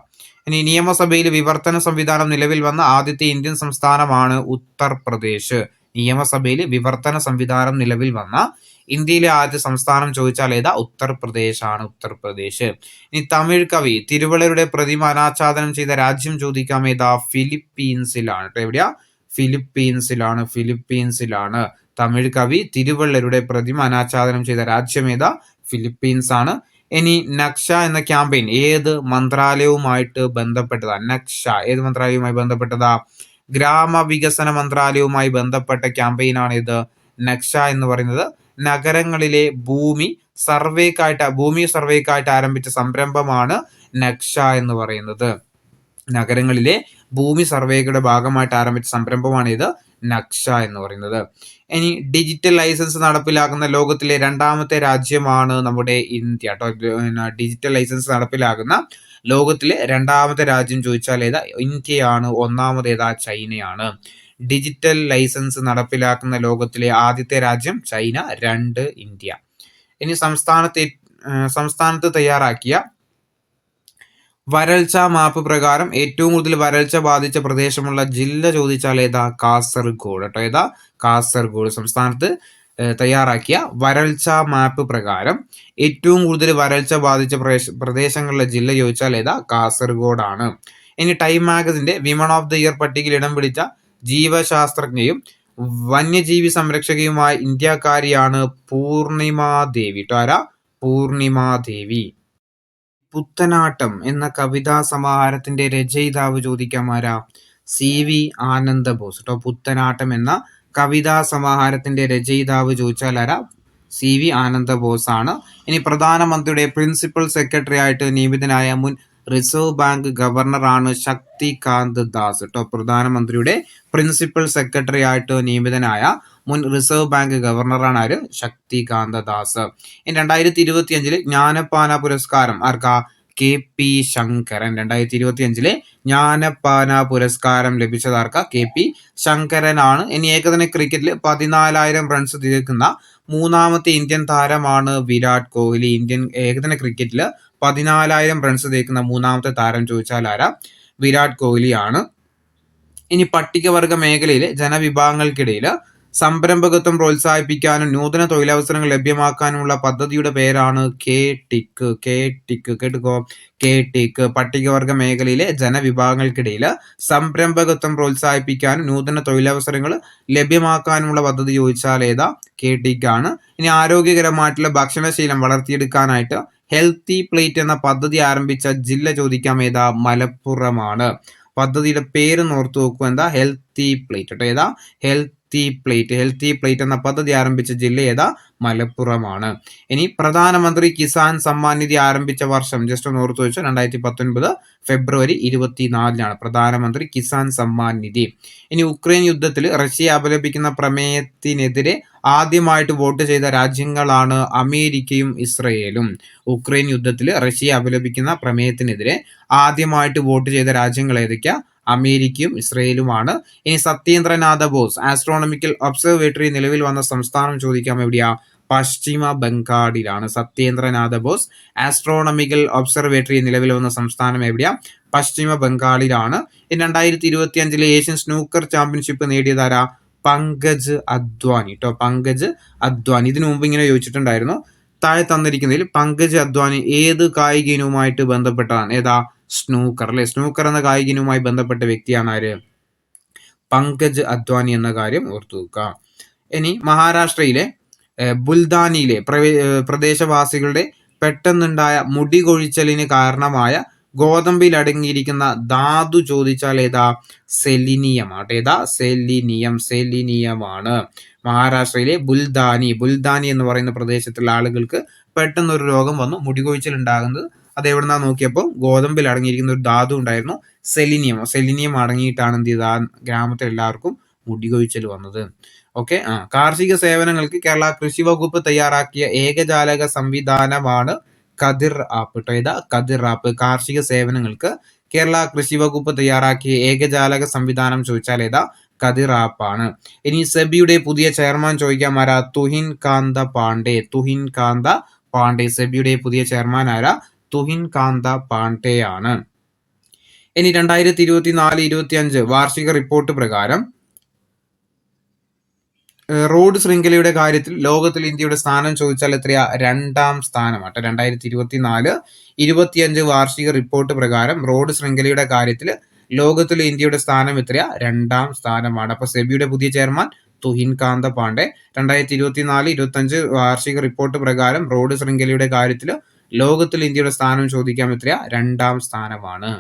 ഇനി നിയമസഭയിൽ വിവർത്തന സംവിധാനം നിലവിൽ വന്ന ആദ്യത്തെ ഇന്ത്യൻ സംസ്ഥാനമാണ് ഉത്തർപ്രദേശ്. നിയമസഭയിൽ വിവർത്തന സംവിധാനം നിലവിൽ വന്ന ഇന്ത്യയിലെ ആദ്യ സംസ്ഥാനം ചോദിച്ചാൽ ഏതാ? ഉത്തർപ്രദേശ്. ഇനി തമിഴ് കവി തിരുവള്ളുവരുടെ പ്രതിമ അനാച്ഛാദനം ചെയ്ത രാജ്യം ചോദിക്കാം ഏതാ? ഫിലിപ്പീൻസിലാണ്. എവിടെയാ? ഫിലിപ്പീൻസിലാണ്. തമിഴ് കവി തിരുവള്ളുവരുടെ പ്രതിമ അനാച്ഛാദനം ചെയ്ത രാജ്യം ഏതാ? ഫിലിപ്പീൻസ് ആണ്. ഇനി നക്ഷ എന്ന ക്യാമ്പയിൻ ഏത് മന്ത്രാലയവുമായിട്ട് ബന്ധപ്പെട്ടതാ? നക്ഷ ഏത് മന്ത്രാലയവുമായി ബന്ധപ്പെട്ടതാ? ഗ്രാമവികസന മന്ത്രാലയവുമായി ബന്ധപ്പെട്ട ക്യാമ്പയിനാണ് ഇത് നക്ഷ എന്ന് പറയുന്നത്. നഗരങ്ങളിലെ ഭൂമി സർവേക്കായിട്ട് ആരംഭിച്ച സംരംഭമാണ് നക്ഷ എന്ന് പറയുന്നത്. നഗരങ്ങളിലെ ഭൂമി സർവേയുടെ ഭാഗമായിട്ട് ആരംഭിച്ച സംരംഭമാണ് ഇത് നക്ഷ എന്ന് പറയുന്നത്. ഇനി ഡിജിറ്റൽ ലൈസൻസ് നടപ്പിലാക്കുന്ന ലോകത്തിലെ രണ്ടാമത്തെ രാജ്യമാണ് നമ്മുടെ ഇന്ത്യ കേട്ടോ. ഡിജിറ്റൽ ലൈസൻസ് നടപ്പിലാക്കുന്ന ലോകത്തിലെ രണ്ടാമത്തെ രാജ്യം ചോദിച്ചാൽ ഏതാ? ഇന്ത്യയാണ്. ഒന്നാമത് ഏതാ? ചൈനയാണ്. ഡിജിറ്റൽ ലൈസൻസ് നടപ്പിലാക്കുന്ന ലോകത്തിലെ ആദ്യത്തെ രാജ്യം ചൈന, 2 ഇന്ത്യ. ഇനി സംസ്ഥാനത്ത് തയ്യാറാക്കിയ വരൾച്ച മാപ്പ് പ്രകാരം ഏറ്റവും കൂടുതൽ വരൾച്ച ബാധിച്ച പ്രദേശമുള്ള ജില്ല ചോദിച്ചാൽ ഏതാ? കാസർഗോഡ് കേട്ടോ. ഏതാ? കാസർഗോഡ്. സംസ്ഥാനത്ത് തയ്യാറാക്കിയ വരൾച്ച മാപ്പ് പ്രകാരം ഏറ്റവും കൂടുതൽ വരൾച്ച ബാധിച്ച പ്രദേശങ്ങളിലെ ജില്ല ചോദിച്ചാൽ ഏതാ? കാസർഗോഡാണ്. ഇനി ടൈം മാഗസിന്റെ വിമൺ ഓഫ് ദ ഇയർ പട്ടികയിൽ ഇടം പിടിച്ച ജീവശാസ്ത്രജ്ഞയും വന്യജീവി സംരക്ഷകയുമായ ഇന്ത്യക്കാരിയാണ് പൂർണിമാദേവി കേട്ടോ. ആരാ? പൂർണിമാദേവി. പുത്തനാട്ടം എന്ന കവിതാ സമാഹാരത്തിന്റെ രചയിതാവ് ചോദിക്കാം ആരാ? CV ആനന്ദബോസ് കേട്ടോ. പുത്തനാട്ടം എന്ന കവിതാ സമാഹാരത്തിന്റെ രചയിതാവ് ചോദിച്ചാൽ ആരാ? CV ആനന്ദബോസ് ആണ്. ഇനി പ്രധാനമന്ത്രിയുടെ പ്രിൻസിപ്പൽ സെക്രട്ടറി ആയിട്ട് നിയമിതനായ മുൻ റിസർവ് ബാങ്ക് ഗവർണറാണ് ശക്തികാന്ത് ദാസ് കേട്ടോ. പ്രധാനമന്ത്രിയുടെ പ്രിൻസിപ്പൽ സെക്രട്ടറി ആയിട്ട് നിയമിതനായ മുൻ റിസർവ് ബാങ്ക് ഗവർണറാണ് ആര്? ശക്തികാന്ത ദാസ്. 2025 ജ്ഞാനപ്പാന പുരസ്കാരം ആർക്കാ? KP ശങ്കരൻ. 2025 ജ്ഞാനപ്പാന പുരസ്കാരം ലഭിച്ചതാർക്കാ? KP ശങ്കരനാണ്. ഇനി ഏകദിന ക്രിക്കറ്റിൽ 14,000 റൺസ് തികക്കുന്ന മൂന്നാമത്തെ ഇന്ത്യൻ താരമാണ് വിരാട് കോഹ്ലി. ഇന്ത്യൻ ഏകദിന ക്രിക്കറ്റിൽ 14,000 റൺസ് തികക്കുന്ന മൂന്നാമത്തെ താരം ചോദിച്ചാൽ ആരാ? വിരാട് കോഹ്ലിയാണ്. ഇനി പട്ടികവർഗ മേഖലയിലെ ജനവിഭാഗങ്ങൾക്കിടയിൽ സംരംഭകത്വം പ്രോത്സാഹിപ്പിക്കാനും നൂതന തൊഴിലവസരങ്ങൾ ലഭ്യമാക്കാനുമുള്ള പദ്ധതിയുടെ പേരാണ് KTIC. കേട്ടുകോ? KTIC. പട്ടികവർഗ മേഖലയിലെ ജനവിഭാഗങ്ങൾക്കിടയിൽ സംരംഭകത്വം പ്രോത്സാഹിപ്പിക്കാനും നൂതന തൊഴിലവസരങ്ങൾ ലഭ്യമാക്കാനുമുള്ള പദ്ധതി ചോദിച്ചാൽ ഏതാ? KTIC ആണ്. ഇനി ആരോഗ്യകരമായിട്ടുള്ള ഭക്ഷണശീലം വളർത്തിയെടുക്കാനായിട്ട് ഹെൽത്തി പ്ലേറ്റ് എന്ന പദ്ധതി ആരംഭിച്ച ജില്ല ചോദിക്കാം ഏതാ? മലപ്പുറമാണ്. പദ്ധതിയുടെ പേര് ഓർത്തു നോക്കൂ. എന്താ? ഹെൽത്തി പ്ലേറ്റ് കേട്ടോ. ഏതാ? ഹെൽത്തി പ്ലേറ്റ് എന്ന പദ്ധതി ആരംഭിച്ച ജില്ല ഏതാ? മലപ്പുറമാണ്. ഇനി പ്രധാനമന്ത്രി കിസാൻ സമ്മാൻ നിധി ആരംഭിച്ച വർഷം ജസ്റ്റ് ഒന്ന് ഓർത്തു വെച്ചു. 2019 ഫെബ്രുവരി 24 പ്രധാനമന്ത്രി കിസാൻ സമ്മാൻ നിധി. ഇനി ഉക്രൈൻ യുദ്ധത്തിൽ റഷ്യ അപലപിക്കുന്ന പ്രമേയത്തിനെതിരെ ആദ്യമായിട്ട് വോട്ട് ചെയ്ത രാജ്യങ്ങളാണ് അമേരിക്കയും ഇസ്രയേലും. ഉക്രൈൻ യുദ്ധത്തിൽ റഷ്യ അപലപിക്കുന്ന പ്രമേയത്തിനെതിരെ ആദ്യമായിട്ട് വോട്ട് ചെയ്ത രാജ്യങ്ങൾ ഏതൊക്കെയാ? അമേരിക്കയും ഇസ്രയേലുമാണ്. ഇനി സത്യേന്ദ്രനാഥ ബോസ് ആസ്ട്രോണമിക്കൽ ഒബ്സർവേറ്ററി നിലവിൽ വന്ന സംസ്ഥാനം ചോദിക്കാം എവിടെയാ? പശ്ചിമ ബംഗാളിലാണ്. സത്യേന്ദ്രനാഥ ബോസ് ആസ്ട്രോണമിക്കൽ ഒബ്സർവേറ്ററി നിലവിൽ വന്ന സംസ്ഥാനം എവിടെയാ? പശ്ചിമ ബംഗാളിലാണ്. 2025 ഏഷ്യൻ സ്നൂക്കർ ചാമ്പ്യൻഷിപ്പ് നേടിയതാരാ? പങ്കജ് അദ്വാനി കേട്ടോ. പങ്കജ് അദ്വാനി. ഇതിനു മുമ്പ് ഇങ്ങനെ ചോദിച്ചിട്ടുണ്ടായിരുന്നു. താഴെ തന്നിരിക്കുന്നതിൽ പങ്കജ് അദ്വാനി ഏത് കായിക ഇനവുമായിട്ട് ബന്ധപ്പെട്ടതാണ്? ഏതാ? സ്നൂക്കർ അല്ലെ. സ്നൂക്കർ എന്ന കായിക ഇനവുമായി ബന്ധപ്പെട്ട വ്യക്തിയാണ് ആര്? പങ്കജ് അദ്വാനി എന്ന കാര്യം ഓർത്തു വെക്കുക. ഇനി മഹാരാഷ്ട്രയിലെ ബുൽദാനിയിലെ പ്രദേശവാസികളുടെ പെട്ടെന്നുണ്ടായ മുടി കൊഴിച്ചലിന് കാരണമായ ഗോതമ്പിൽ അടങ്ങിയിരിക്കുന്ന ധാതു ചോദിച്ചാൽ ഏതാ? സെലിനിയം ആട്ടെ. ഏതാ? സെലിനിയമാണ്. മഹാരാഷ്ട്രയിലെ ബുൽദാനി എന്ന് പറയുന്ന പ്രദേശത്തുള്ള ആളുകൾക്ക് പെട്ടെന്നൊരു രോഗം വന്നു, മുടി കൊഴിച്ചൽ ഉണ്ടാകുന്നത്. അത് എവിടെന്നാ നോക്കിയപ്പോൾ ഗോതമ്പിൽ അടങ്ങിയിരിക്കുന്ന ഒരു ധാതു ഉണ്ടായിരുന്നു, സെലിനിയം അടങ്ങിയിട്ടാണ് എന്ത് ചെയ്ത ഗ്രാമത്തിൽ എല്ലാവർക്കും മുടി കൊഴിച്ചൽ വന്നത്. ഓക്കെ. കാർഷിക സേവനങ്ങൾക്ക് കേരള കൃഷി വകുപ്പ് തയ്യാറാക്കിയ ഏകജാലക സംവിധാനമാണ് കതിർ ആപ്പ് കേട്ടോ. ഏതാ? കതിർ ആപ്പ്. കാർഷിക സേവനങ്ങൾക്ക് കേരള കൃഷി വകുപ്പ് തയ്യാറാക്കിയ ഏകജാലക സംവിധാനം ചോദിച്ചാൽ ഏതാ? കതിർ ആപ്പാണ്. ഇനി സെബിയുടെ പുതിയ ചെയർമാൻ ചോദിക്കാം ആരാ? തുഹിൻ കാന്ത പാണ്ഡെ. സെബിയുടെ പുതിയ ചെയർമാൻ ആരാ? തുഹിൻ കാന്ത പാണ്ഡെ ആണ്. ഇനി 2024-25 വാർഷിക റിപ്പോർട്ട് പ്രകാരം റോഡ് ശൃംഖലയുടെ കാര്യത്തിൽ ലോകത്തിൽ ഇന്ത്യയുടെ സ്ഥാനം ചോദിച്ചാൽ എത്രയാ? 2ാം സ്ഥാനമാട്ടെ. 2024-25 വാർഷിക റിപ്പോർട്ട് പ്രകാരം റോഡ് ശൃംഖലയുടെ കാര്യത്തിൽ ലോകത്തിൽ ഇന്ത്യയുടെ സ്ഥാനം എത്രയാ? 2ാം സ്ഥാനമാണ്. അപ്പൊ സെബിയുടെ പുതിയ ചെയർമാൻ തുഹിൻ കാന്ത പാണ്ഡെ. 2024-25 വാർഷിക റിപ്പോർട്ട് പ്രകാരം റോഡ് ശൃംഖലയുടെ കാര്യത്തിൽ ലോകത്തിൽ ഇന്ത്യയുടെ സ്ഥാനം ചോദിക്കാം എത്രയാ? 2ാം സ്ഥാനമാണ്.